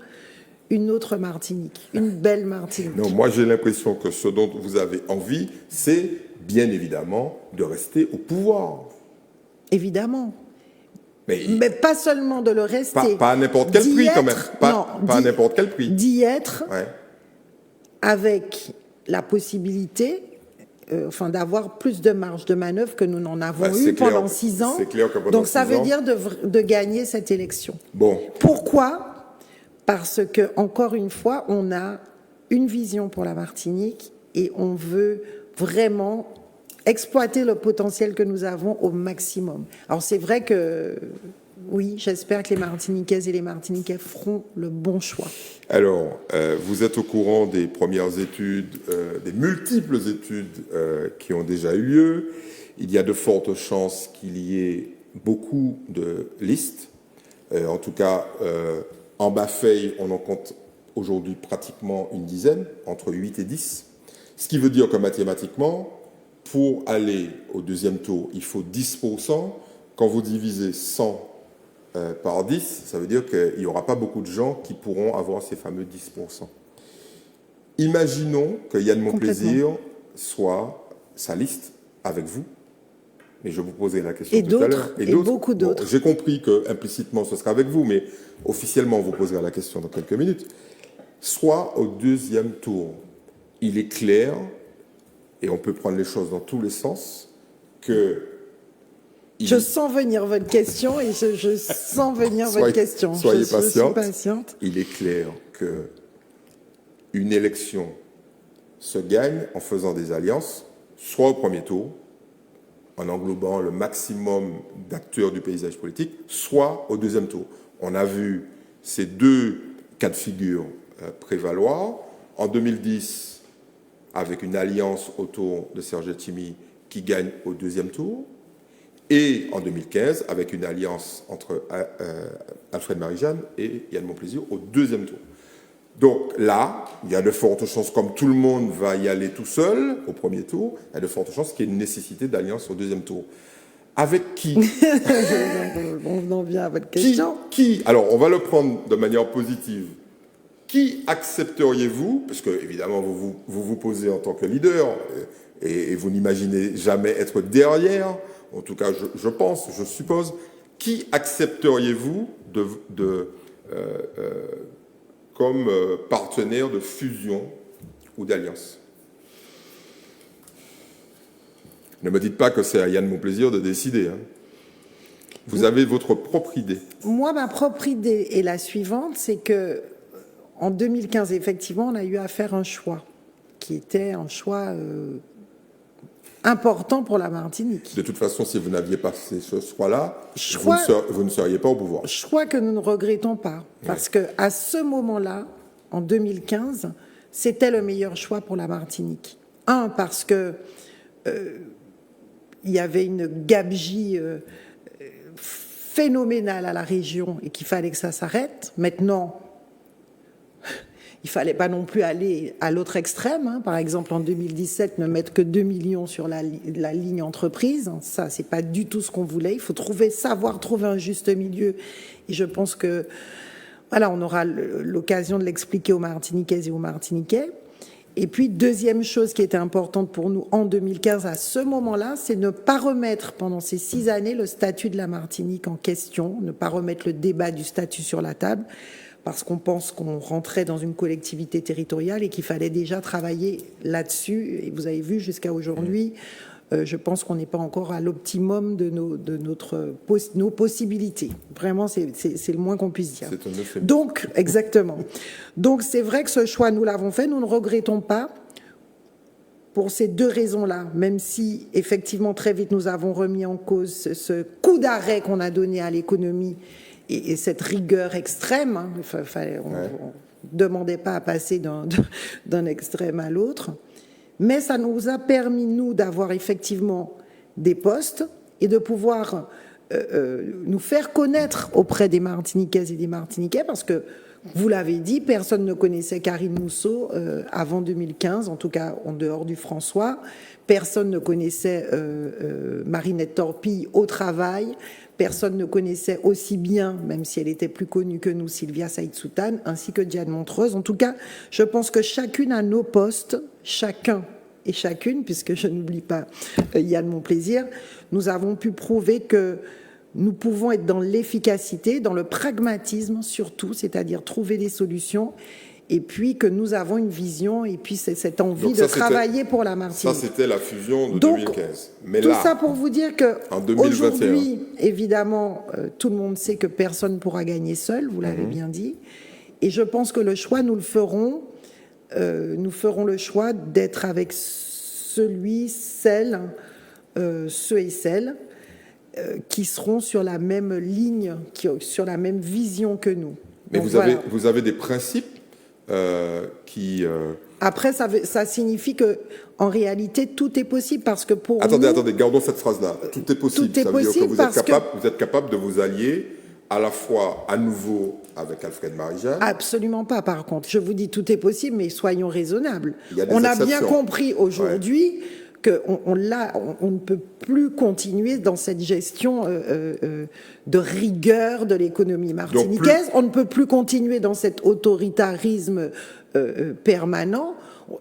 une autre Martinique, une belle Martinique. Non, moi j'ai l'impression que ce dont vous avez envie, c'est bien évidemment de rester au pouvoir. Évidemment. Mais pas seulement de le rester. Pas à n'importe quel prix quand même. Pas à n'importe quel prix. D'y être avec la possibilité d'avoir plus de marge de manœuvre que nous n'en avons eu pendant 6 ans. C'est clair que pendant Donc ça 6 veut ans, dire de gagner cette élection. Bon. Pourquoi ? Parce que, encore une fois, on a une vision pour la Martinique et on veut vraiment exploiter le potentiel que nous avons au maximum. Alors c'est vrai que, oui, j'espère que les Martiniquaises et les Martiniquais feront le bon choix. Alors, vous êtes au courant des premières études, des multiples études qui ont déjà eu lieu. Il y a de fortes chances qu'il y ait beaucoup de listes. En tout cas, en Bafeil, on en compte aujourd'hui pratiquement une dizaine, entre 8 et 10. Ce qui veut dire que mathématiquement, pour aller au deuxième tour, il faut 10%. Quand vous divisez 100 par 10, ça veut dire qu'il n'y aura pas beaucoup de gens qui pourront avoir ces fameux 10%. Imaginons que Yann Monplaisir soit sa liste avec vous, mais je vous posais la question tout à l'heure. Et beaucoup d'autres. Bon, j'ai compris que implicitement ce sera avec vous, mais officiellement on vous posera la question dans quelques minutes. Soit au deuxième tour, il est clair, et on peut prendre les choses dans tous les sens, que... Je sens venir votre question et je sens venir votre question. Soyez patiente. Je suis patiente. Il est clair qu'une élection se gagne en faisant des alliances, soit au premier tour, en englobant le maximum d'acteurs du paysage politique, soit au deuxième tour. On a vu ces deux cas de figure prévaloir. En 2010, avec une alliance autour de Serge Letchimy qui gagne au deuxième tour, et en 2015, avec une alliance entre Alfred Marie-Jeanne et Yann Monplaisir au deuxième tour. Donc là, il y a de fortes chances, comme tout le monde va y aller tout seul au premier tour, il y a de fortes chances qu'il y ait une nécessité d'alliance au deuxième tour. Avec qui? On en vient à votre question. Qui? Alors, on va le prendre de manière positive. Qui accepteriez-vous, parce que évidemment vous vous posez en tant que leader et vous n'imaginez jamais être derrière, en tout cas je suppose, qui accepteriez-vous comme partenaire de fusion ou d'alliance? Ne me dites pas que c'est à Yann Monplaisir de décider. Hein. Vous avez votre propre idée. Moi, ma propre idée est la suivante, c'est que en 2015, effectivement, on a eu à faire un choix qui était un choix important pour la Martinique. De toute façon, si vous n'aviez pas fait ce choix-là, vous ne seriez pas au pouvoir. Choix que nous ne regrettons pas, parce que à ce moment-là, en 2015, c'était le meilleur choix pour la Martinique. Parce que il y avait une gabegie phénoménale à la région et qu'il fallait que ça s'arrête. Maintenant, il fallait pas non plus aller à l'autre extrême. Hein. Par exemple, en 2017, ne mettre que 2 millions sur la ligne entreprise. Ça, c'est pas du tout ce qu'on voulait. Il faut savoir trouver un juste milieu. Et je pense que, voilà, on aura l'occasion de l'expliquer aux Martiniquaises et aux Martiniquais. Et puis, deuxième chose qui était importante pour nous en 2015, à ce moment-là, c'est ne pas remettre pendant ces 6 années le statut de la Martinique en question, ne pas remettre le débat du statut sur la table, parce qu'on pense qu'on rentrait dans une collectivité territoriale et qu'il fallait déjà travailler là-dessus. Et vous avez vu, jusqu'à aujourd'hui, je pense qu'on n'est pas encore à l'optimum de nos possibilités. Vraiment, c'est le moins qu'on puisse dire. C'est un euphémisme. Donc, exactement. Donc, c'est vrai que ce choix, nous l'avons fait, nous ne regrettons pas pour ces 2 raisons-là, même si, effectivement, très vite, nous avons remis en cause ce coup d'arrêt qu'on a donné à l'économie et cette rigueur extrême. Hein. On ne demandait pas à passer d'un extrême à l'autre. Mais ça nous a permis, nous, d'avoir effectivement des postes et de pouvoir nous faire connaître auprès des Martiniquaises et des Martiniquais, parce que, vous l'avez dit, personne ne connaissait Karine Mousseau avant 2015, en tout cas en dehors du François. Personne ne connaissait Marinette Torpille au travail. Personne ne connaissait aussi bien, même si elle était plus connue que nous, Sylvia Saïd Soutane, ainsi que Diane Montreuze. En tout cas, je pense que chacune à nos postes, chacun et chacune, puisque je n'oublie pas Yann Monplaisir, nous avons pu prouver que nous pouvons être dans l'efficacité, dans le pragmatisme surtout, c'est-à-dire trouver des solutions et puis que nous avons une vision et puis c'est cette envie de travailler pour la Martinique. Ça, c'était la fusion de 2015. Mais tout ça pour vous dire que aujourd'hui, évidemment, tout le monde sait que personne ne pourra gagner seul, vous l'avez bien dit, et je pense que le choix, nous ferons le choix d'être avec ceux et celles qui seront sur la même ligne, sur la même vision que nous. Mais donc, vous avez des principes qui... Après, ça signifie que, en réalité, tout est possible parce que pour Attendez, gardons cette phrase-là. Tout est possible. Tout est possible dire que vous êtes capable de vous allier à la fois à nouveau avec Alfred Marie-Jeanne. Absolument pas, par contre. Je vous dis tout est possible, mais soyons raisonnables. On a bien compris aujourd'hui qu'on ne peut plus continuer dans cette gestion de rigueur de l'économie martiniquaise. On ne peut plus continuer dans cet autoritarisme permanent.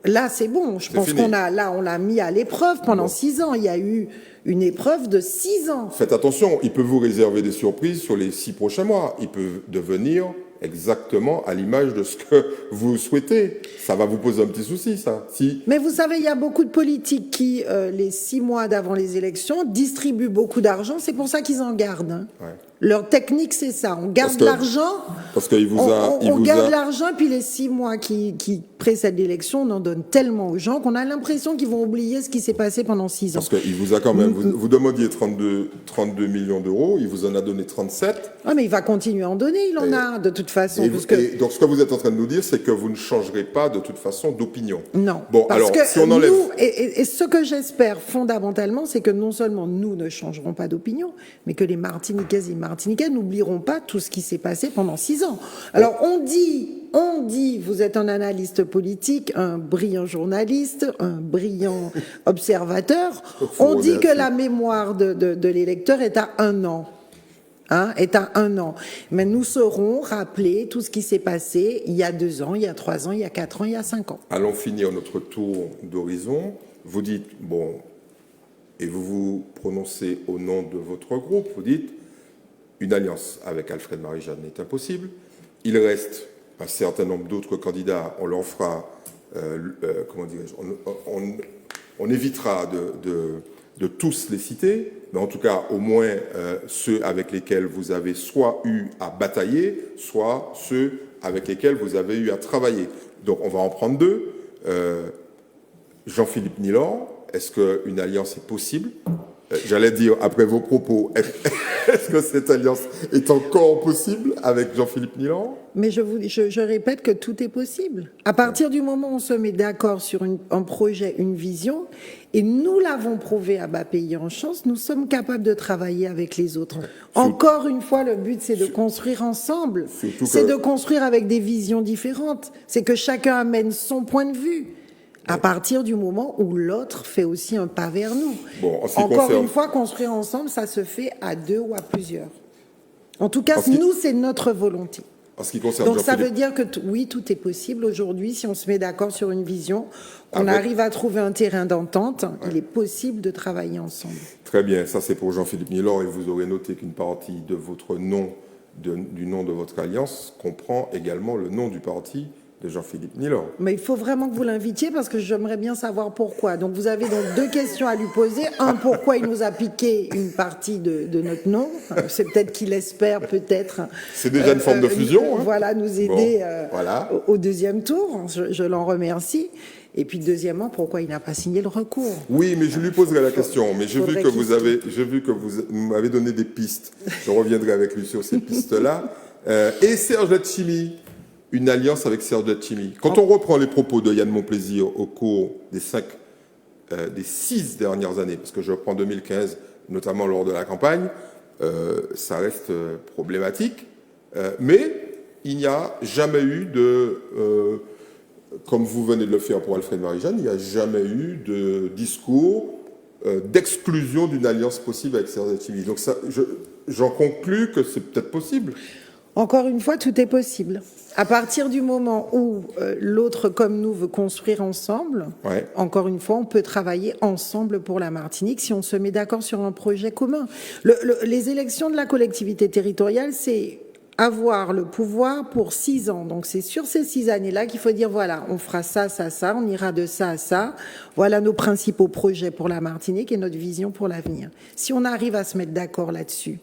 Là, c'est bon. Je pense qu'on l'a mis à l'épreuve pendant 6 ans. Il y a eu une épreuve de 6 ans. Faites attention, il peut vous réserver des surprises sur les 6 prochains mois. Il peut devenir exactement à l'image de ce que vous souhaitez. Ça va vous poser un petit souci, ça. Mais vous savez, il y a beaucoup de politiques qui, les 6 mois d'avant les élections, distribuent beaucoup d'argent. C'est pour ça qu'ils en gardent. Hein. Ouais. Leur technique, c'est ça. On garde l'argent. Parce qu'il vous a... On garde l'argent, puis les 6 mois qui précèdent l'élection, on en donne tellement aux gens qu'on a l'impression qu'ils vont oublier ce qui s'est passé pendant 6 ans. Parce qu'il vous a quand même... Vous demandiez 32 millions d'euros, il vous en a donné 37. Ah, mais il va continuer à en donner, il en a, de toute façon. Et donc, ce que vous êtes en train de nous dire, c'est que vous ne changerez pas, de toute façon, d'opinion. Non. Bon, parce alors, que si on enlève... et ce que j'espère fondamentalement, c'est que non seulement nous ne changerons pas d'opinion, mais que les Martiniquaises et Martiniquais n'oublieront pas tout ce qui s'est passé pendant 6 ans. Alors, on dit, vous êtes un analyste politique, un brillant journaliste, un brillant observateur, on dit que la mémoire de l'électeur est à 1 an. Est à 1 an. Mais nous saurons rappeler tout ce qui s'est passé il y a 2 ans, il y a 3 ans, il y a 4 ans, il y a 5 ans. Allons finir notre tour d'horizon. Vous dites, bon, et vous vous prononcez au nom de votre groupe, vous dites, une alliance avec Alfred Marie-Jeanne est impossible. Il reste un certain nombre d'autres candidats, on leur fera, comment dirais-je, on évitera de tous les citer, mais en tout cas au moins ceux avec lesquels vous avez soit eu à batailler, soit ceux avec lesquels vous avez eu à travailler. Donc on va en prendre 2. Jean-Philippe Nilor, est-ce qu'une alliance est possible ? J'allais dire, après vos propos, est-ce que cette alliance est encore possible avec Jean-Philippe Nilor ? Mais je répète que tout est possible. À partir du moment où on se met d'accord sur un projet, une vision, et nous l'avons prouvé à bas pays en chance, nous sommes capables de travailler avec les autres. Encore une fois, le but, c'est de construire ensemble. C'est de construire avec des visions différentes. C'est que chacun amène son point de vue. À partir du moment où l'autre fait aussi un pas vers nous. Bon, encore une fois, construire ensemble, ça se fait à 2 ou à plusieurs. En tout cas, nous, c'est notre volonté. En ce qui concerne donc ça veut dire que oui, tout est possible aujourd'hui si on se met d'accord sur une vision, qu'on arrive à trouver un terrain d'entente, il est possible de travailler ensemble. Très bien, ça c'est pour Jean-Philippe Nilor et vous aurez noté qu'une partie de votre nom, du nom de votre alliance, comprend également le nom du parti de Jean-Philippe Nilor. Mais il faut vraiment que vous l'invitiez parce que j'aimerais bien savoir pourquoi. Donc vous avez donc 2 questions à lui poser. Un, pourquoi il nous a piqué une partie de notre nom. C'est peut-être qu'il espère, peut-être... C'est déjà une forme de fusion. Voilà, nous aider au 2e tour. Je l'en remercie. Et puis deuxièmement, pourquoi il n'a pas signé le recours ? Oui, mais je lui poserai la question. Mais j'ai vu que vous m'avez donné des pistes. Je reviendrai avec lui sur ces pistes-là. Et Serge Letchimy, une alliance avec Serge Letchimy. Quand on reprend les propos de Yann Monplaisir au cours des 6 dernières années, parce que je reprends 2015, notamment lors de la campagne, ça reste problématique. Mais il n'y a jamais eu de... comme vous venez de le faire pour Alfred Marie-Jeanne, il n'y a jamais eu de discours d'exclusion d'une alliance possible avec Serge Letchimy. Donc j'en conclus que c'est peut-être possible. Encore une fois, tout est possible. À partir du moment où l'autre, comme nous, veut construire ensemble, encore une fois, on peut travailler ensemble pour la Martinique si on se met d'accord sur un projet commun. Les élections de la collectivité territoriale, c'est avoir le pouvoir pour 6 ans. Donc c'est sur ces 6 années-là qu'il faut dire, voilà, on fera ça, ça, ça, on ira de ça à ça. Voilà nos principaux projets pour la Martinique et notre vision pour l'avenir. Si on arrive à se mettre d'accord là-dessus,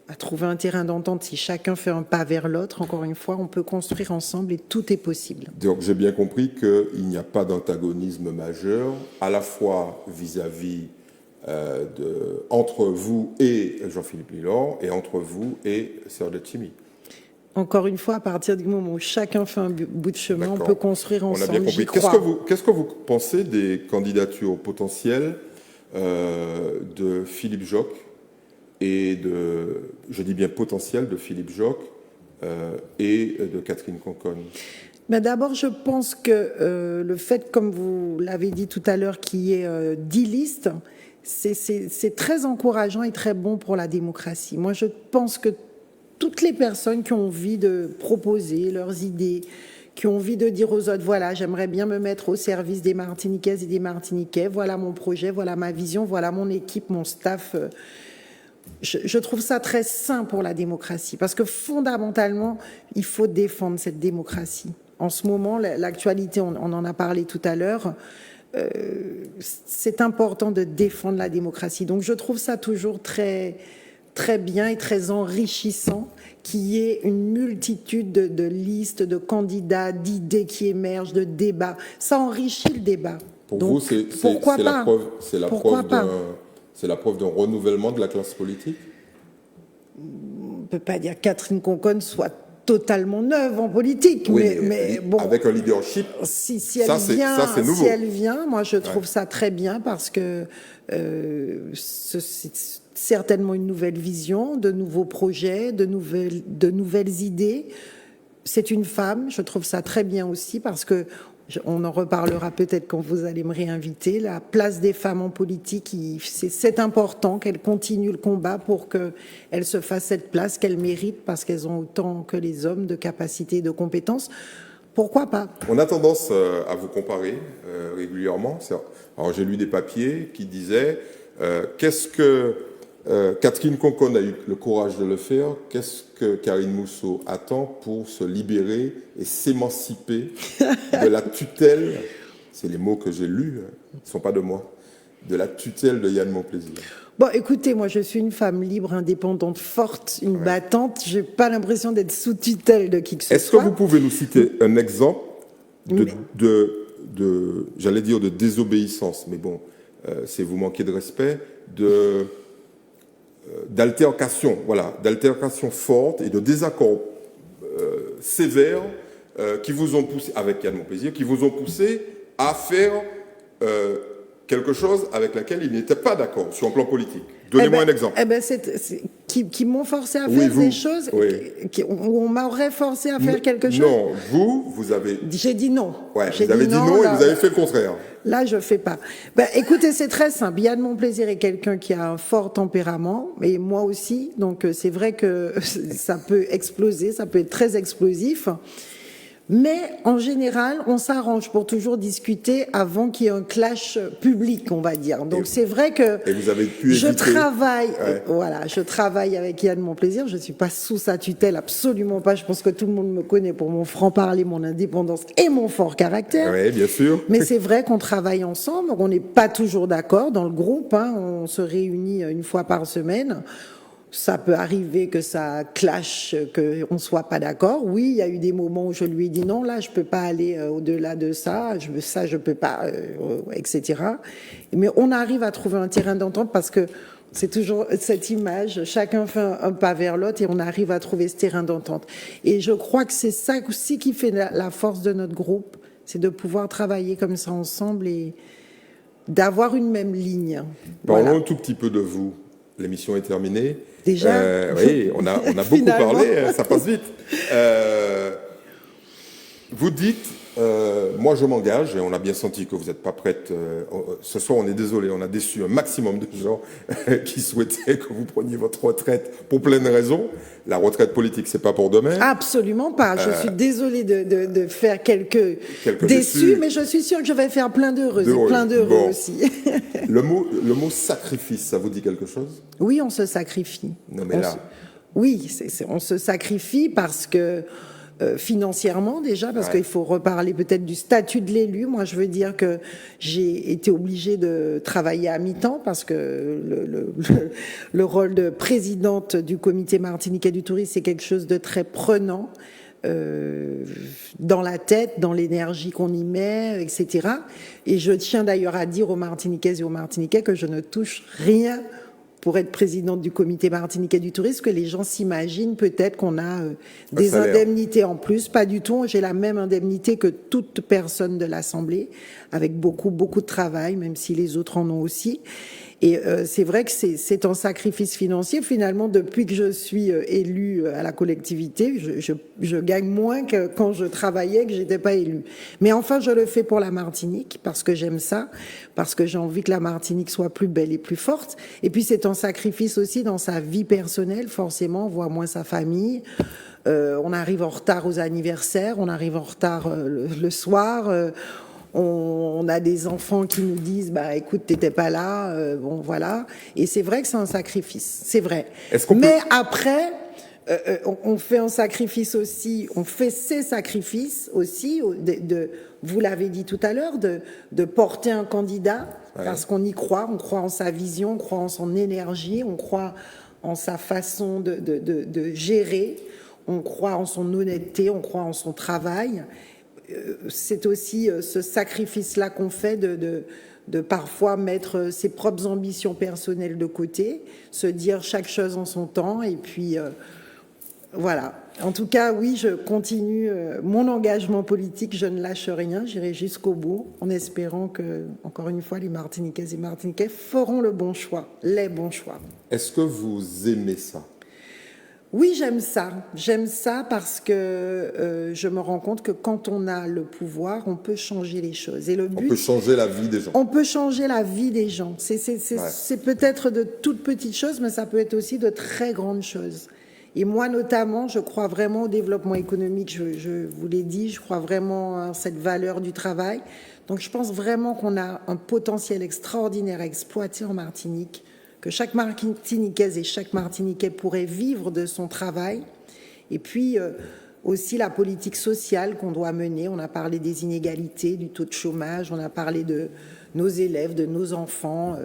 à trouver un terrain d'entente, si chacun fait un pas vers l'autre, encore une fois, on peut construire ensemble et tout est possible. Donc j'ai bien compris qu'il n'y a pas d'antagonisme majeur, à la fois vis-à-vis entre vous et Jean-Philippe Lilor et entre vous et Sœur de Tchimi. Encore une fois, à partir du moment où chacun fait un bout de chemin, on peut construire ensemble. On a bien compris. Qu'est-ce que vous pensez des candidatures potentielles de Philippe Joc et je dis bien potentielles, de Philippe Joc et de Catherine Conconne? Ben d'abord, je pense que le fait, comme vous l'avez dit tout à l'heure, qu'il y ait 10 listes, c'est très encourageant et très bon pour la démocratie. Moi, je pense que toutes les personnes qui ont envie de proposer leurs idées, qui ont envie de dire aux autres, voilà, j'aimerais bien me mettre au service des Martiniquaises et des Martiniquais, voilà mon projet, voilà ma vision, voilà mon équipe, mon staff. Je trouve ça très sain pour la démocratie, parce que fondamentalement, il faut défendre cette démocratie. En ce moment, l'actualité, on en a parlé tout à l'heure, c'est important de défendre la démocratie. Donc je trouve ça toujours très, très bien et très enrichissant qu'il y ait une multitude de listes, de candidats, d'idées qui émergent, de débats. Ça enrichit le débat. Pour donc, vous, c'est la preuve d'un renouvellement de la classe politique? On ne peut pas dire que Catherine Conconne soit totalement neuve en politique, oui, mais bon, avec un leadership, si elle vient, moi je trouve ça très bien parce que c'est certainement une nouvelle vision, de nouveaux projets, de nouvelles idées. C'est une femme, je trouve ça très bien aussi parce que on en reparlera peut-être quand vous allez me réinviter. La place des femmes en politique, c'est important qu'elles continuent le combat pour qu'elles se fassent cette place qu'elles méritent parce qu'elles ont autant que les hommes de capacités et de compétences. Pourquoi pas? On a tendance à vous comparer régulièrement. Alors j'ai lu des papiers qui disaient qu'est-ce que Catherine Conconne a eu le courage de le faire. Qu'est-ce que Karine Mousseau attend pour se libérer et s'émanciper de la tutelle, c'est les mots que j'ai lus, ils ne sont pas de moi, de la tutelle de Yann Monplaisir? Bon, écoutez, moi je suis une femme libre, indépendante, forte, une battante. Je n'ai pas l'impression d'être sous tutelle de qui que ce soit. Est-ce que vous pouvez nous citer un exemple j'allais dire de désobéissance, mais bon, c'est vous manquer de respect, d'altercation, voilà, d'altercation forte et de désaccords sévères qui vous ont poussé, avec Yann Monplaisir, qui vous ont poussé à faire quelque chose avec laquelle il n'était pas d'accord sur un plan politique. Donnez-moi un exemple. Qui m'ont forcé à faire des choses, où on m'aurait forcé à faire quelque chose. Non, vous avez... J'ai dit non. Ouais, vous avez dit non et vous avez fait le contraire. Là, je fais pas. Écoutez, c'est très simple. Yann Monplaisir est quelqu'un qui a un fort tempérament, et moi aussi. Donc, c'est vrai que ça peut exploser, ça peut être très explosif. Mais en général, on s'arrange pour toujours discuter avant qu'il y ait un clash public, on va dire. Donc c'est vrai que et vous avez pu éviter. Je travaille avec Yann Monplaisir. Je suis pas sous sa tutelle, absolument pas. Je pense que tout le monde me connaît pour mon franc-parler, mon indépendance et mon fort caractère. Oui, bien sûr. Mais c'est vrai qu'on travaille ensemble. On n'est pas toujours d'accord dans le groupe. On se réunit une fois par semaine. Ça peut arriver que ça clash, qu'on ne soit pas d'accord. Oui, il y a eu des moments où je lui ai dit non, là, je ne peux pas aller au-delà de ça, je ne peux pas, etc. Mais on arrive à trouver un terrain d'entente parce que c'est toujours cette image, chacun fait un pas vers l'autre et on arrive à trouver ce terrain d'entente. Et je crois que c'est ça aussi qui fait la force de notre groupe, c'est de pouvoir travailler comme ça ensemble et d'avoir une même ligne. Parlons un tout petit peu de vous. L'émission est terminée. Déjà oui, on a beaucoup parlé, ça passe vite. Vous dites, moi je m'engage, et on a bien senti que vous n'êtes pas prête. Ce soir, on est désolé, on a déçu un maximum de gens qui souhaitaient que vous preniez votre retraite pour plein de raisons. La retraite politique, c'est pas pour demain. Absolument pas. Je suis désolée de faire quelques déçus, mais je suis sûre que je vais faire plein d'heureux et plein d'heureux aussi. Le mot sacrifice, ça vous dit quelque chose? Oui, on se sacrifie. Non, mais là... Oui, on se sacrifie parce que financièrement déjà, parce qu'il faut reparler peut-être du statut de l'élu. Moi, je veux dire que j'ai été obligée de travailler à mi-temps parce que le rôle de présidente du comité martiniquais du tourisme, c'est quelque chose de très prenant. Dans la tête, dans l'énergie qu'on y met, etc. Et je tiens d'ailleurs à dire aux Martiniquaises et aux Martiniquais que je ne touche rien pour être présidente du comité martiniquais du tourisme, que les gens s'imaginent peut-être qu'on a des indemnités en plus. Pas du tout. J'ai la même indemnité que toute personne de l'Assemblée, avec beaucoup de travail, même si les autres en ont aussi. Et c'est vrai que c'est un sacrifice financier. Finalement, depuis que je suis élue à la collectivité, je gagne moins que quand je travaillais, que j'étais pas élue. Mais enfin, je le fais pour la Martinique, parce que j'aime ça, parce que j'ai envie que la Martinique soit plus belle et plus forte. Et puis, c'est un sacrifice aussi dans sa vie personnelle, forcément, on voit moins sa famille. On arrive en retard aux anniversaires, on arrive en retard le soir. On a des enfants qui nous disent bah écoute, t'étais pas là, bon voilà. Et c'est vrai que c'est un sacrifice, c'est vrai. Mais après, on fait un sacrifice aussi, on fait ces sacrifices aussi vous l'avez dit tout à l'heure, de porter un candidat parce qu'on y croit, on croit en sa vision, on croit en son énergie, on croit en sa façon de gérer, on croit en son honnêteté, on croit en son travail. C'est aussi ce sacrifice-là qu'on fait de parfois mettre ses propres ambitions personnelles de côté, se dire chaque chose en son temps, et puis voilà. En tout cas, oui, je continue mon engagement politique, je ne lâche rien, j'irai jusqu'au bout, en espérant que, encore une fois, les Martiniquaises et Martiniquais feront le bon choix, les bons choix. Est-ce que vous aimez ça ? Oui, j'aime ça. J'aime ça parce que je me rends compte que quand on a le pouvoir, on peut changer les choses. Et le but, on peut changer la vie des gens. On peut changer la vie des gens. C'est peut-être de toutes petites choses, mais ça peut être aussi de très grandes choses. Et moi, notamment, je crois vraiment au développement économique. Je vous l'ai dit, je crois vraiment à cette valeur du travail. Donc, je pense vraiment qu'on a un potentiel extraordinaire à exploiter en Martinique, que chaque Martiniquaise et chaque Martiniquais pourrait vivre de son travail. Et puis aussi la politique sociale qu'on doit mener. On a parlé des inégalités, du taux de chômage, on a parlé de nos élèves, de nos enfants.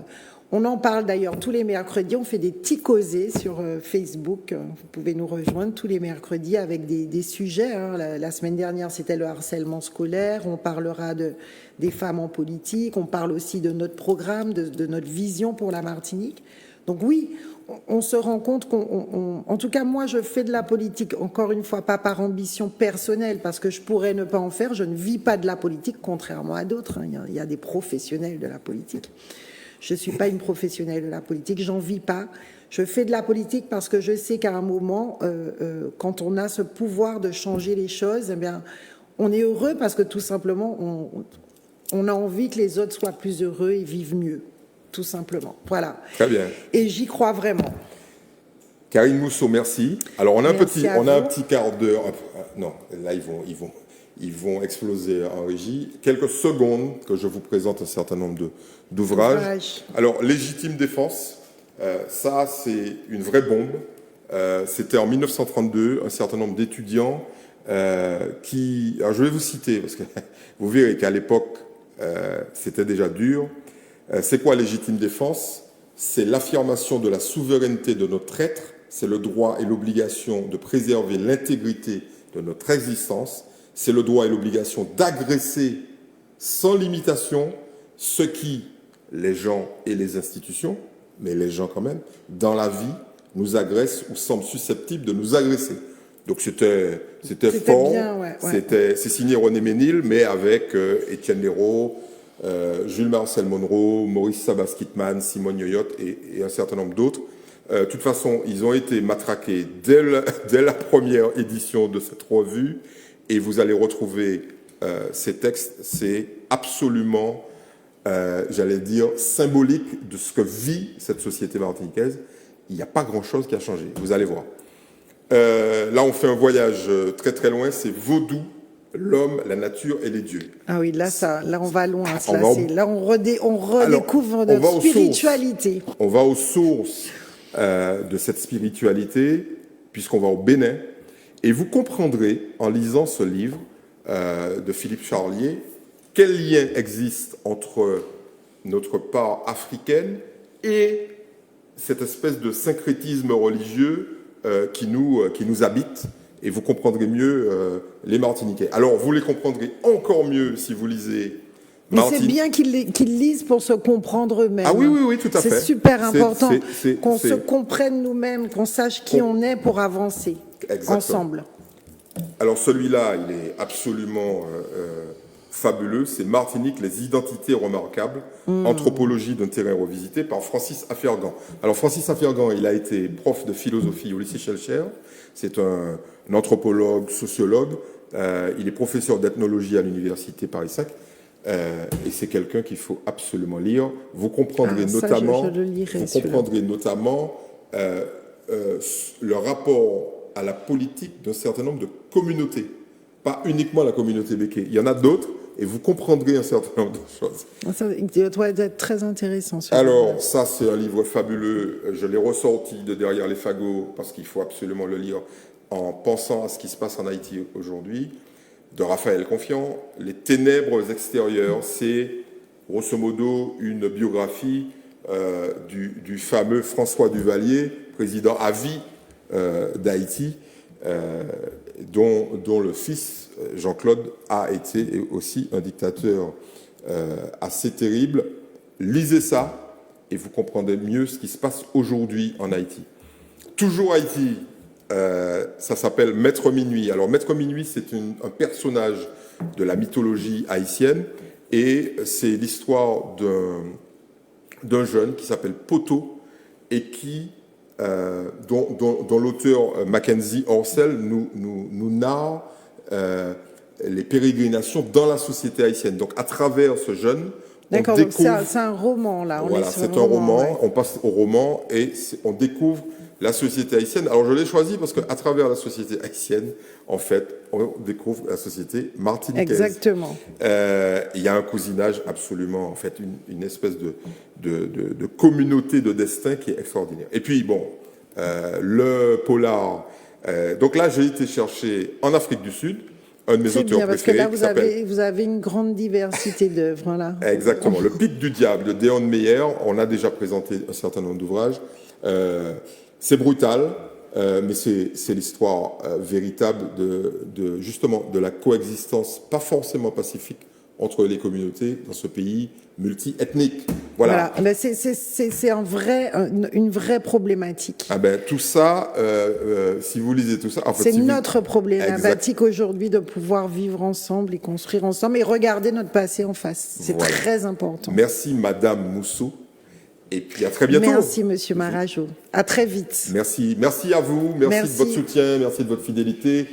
On en parle d'ailleurs tous les mercredis, on fait des petits causés sur Facebook. Vous pouvez nous rejoindre tous les mercredis avec des sujets. La semaine dernière, c'était le harcèlement scolaire. On parlera des femmes en politique. On parle aussi de notre programme, de notre vision pour la Martinique. Donc oui, on se rend compte en tout cas, moi, je fais de la politique, encore une fois, pas par ambition personnelle, parce que je pourrais ne pas en faire. Je ne vis pas de la politique, contrairement à d'autres. Il y a des professionnels de la politique. Je ne suis pas une professionnelle de la politique, j'en vis pas. Je fais de la politique parce que je sais qu'à un moment, quand on a ce pouvoir de changer les choses, eh bien, on est heureux parce que tout simplement, on a envie que les autres soient plus heureux et vivent mieux, tout simplement. Voilà. Très bien. Et j'y crois vraiment. Karine Mousseau, merci. Alors, on a un petit quart d'heure. Non, là, ils vont exploser en régie. Quelques secondes que je vous présente un certain nombre d'ouvrages. Alors, Légitime défense, ça, c'est une vraie bombe. C'était en 1932, un certain nombre d'étudiants qui... Alors, je vais vous citer, parce que vous verrez qu'à l'époque, c'était déjà dur. C'est quoi Légitime défense ? C'est l'affirmation de la souveraineté de notre être, c'est le droit et l'obligation de préserver l'intégrité de notre existence, c'est le droit et l'obligation d'agresser sans limitation ceux qui, les gens et les institutions, mais les gens quand même, dans la vie, nous agressent ou semblent susceptibles de nous agresser. Donc c'était fort, bien, ouais. C'est signé René Ménil, mais avec Étienne Léraud, Jules Marcel Monroe, Maurice Sabas-Kitman, Simone Yoyot et un certain nombre d'autres. De toute façon, ils ont été matraqués dès la première édition de cette revue, et vous allez retrouver ces textes. C'est absolument, j'allais dire, symbolique de ce que vit cette société martiniquaise. Il n'y a pas grand-chose qui a changé, vous allez voir. Là, on fait un voyage très très loin, c'est Vaudou, l'homme, la nature et les dieux. Ah oui, là on va loin. Là, on redécouvre notre spiritualité. On va aux sources de cette spiritualité. puisqu'on va au Bénin, et vous comprendrez, en lisant ce livre de Philippe Charlier, quel lien existe entre notre part africaine et cette espèce de syncrétisme religieux qui nous habite, et vous comprendrez mieux les Martiniquais. Alors, vous les comprendrez encore mieux si vous lisez... Mais c'est bien qu'ils lisent pour se comprendre eux-mêmes. Ah oui, tout à fait. C'est super important qu'on se comprenne nous-mêmes, qu'on sache qui on est pour avancer ensemble. Alors celui-là, il est absolument fabuleux. C'est Martinique, les identités remarquables, anthropologie d'un terrain revisité par Francis Affergan. Alors Francis Affergan, il a été prof de philosophie au lycée Schellcher. C'est un anthropologue, sociologue. Il est professeur d'ethnologie à l'université Paris 5. Et c'est quelqu'un qu'il faut absolument lire. Vous comprendrez notamment le rapport à la politique d'un certain nombre de communautés, pas uniquement la communauté béké. Il y en a d'autres, et vous comprendrez un certain nombre de choses. Ça doit être très intéressant. Alors, ça, c'est un livre fabuleux. Je l'ai ressorti de derrière les fagots, parce qu'il faut absolument le lire en pensant à ce qui se passe en Haïti aujourd'hui, de Raphaël Confiant. Les ténèbres extérieures, c'est grosso modo une biographie du fameux François Duvalier, président à vie d'Haïti, dont le fils Jean-Claude a été aussi un dictateur assez terrible. Lisez ça et vous comprendrez mieux ce qui se passe aujourd'hui en Haïti. Toujours Haïti. Ça s'appelle Maître Minuit. Alors Maître Minuit, c'est un personnage de la mythologie haïtienne, et c'est l'histoire d'un jeune qui s'appelle Poto et dont l'auteur Mackenzie Orsel nous narre les pérégrinations dans la société haïtienne. Donc à travers ce jeune, d'accord, donc c'est un roman là. Voilà, c'est un roman. Ouais. On passe au roman et on découvre la société haïtienne. Alors je l'ai choisi parce qu'à travers la société haïtienne, en fait, on découvre la société martiniquaise. Exactement. Il y a un cousinage absolument, en fait, une espèce de communauté de destin qui est extraordinaire. Et puis bon, le polar. Donc là, j'ai été chercher en Afrique du Sud un de mes auteurs préférés. Parce que là, vous avez une grande diversité d'œuvres là. Exactement. Le Pic du diable de Deon Meyer. On a déjà présenté un certain nombre d'ouvrages. C'est brutal, mais c'est l'histoire véritable justement de la coexistence, pas forcément pacifique, entre les communautés dans ce pays multi-ethnique. Voilà. C'est une vraie problématique. Ah ben, tout ça, si vous lisez tout ça... En fait, c'est notre problématique aujourd'hui, de pouvoir vivre ensemble et construire ensemble et regarder notre passé en face. C'est très important. Merci Madame Moussou. Et puis à très bientôt. Merci Monsieur Marajo. À très vite. Merci à vous. Merci de votre soutien. Merci de votre fidélité.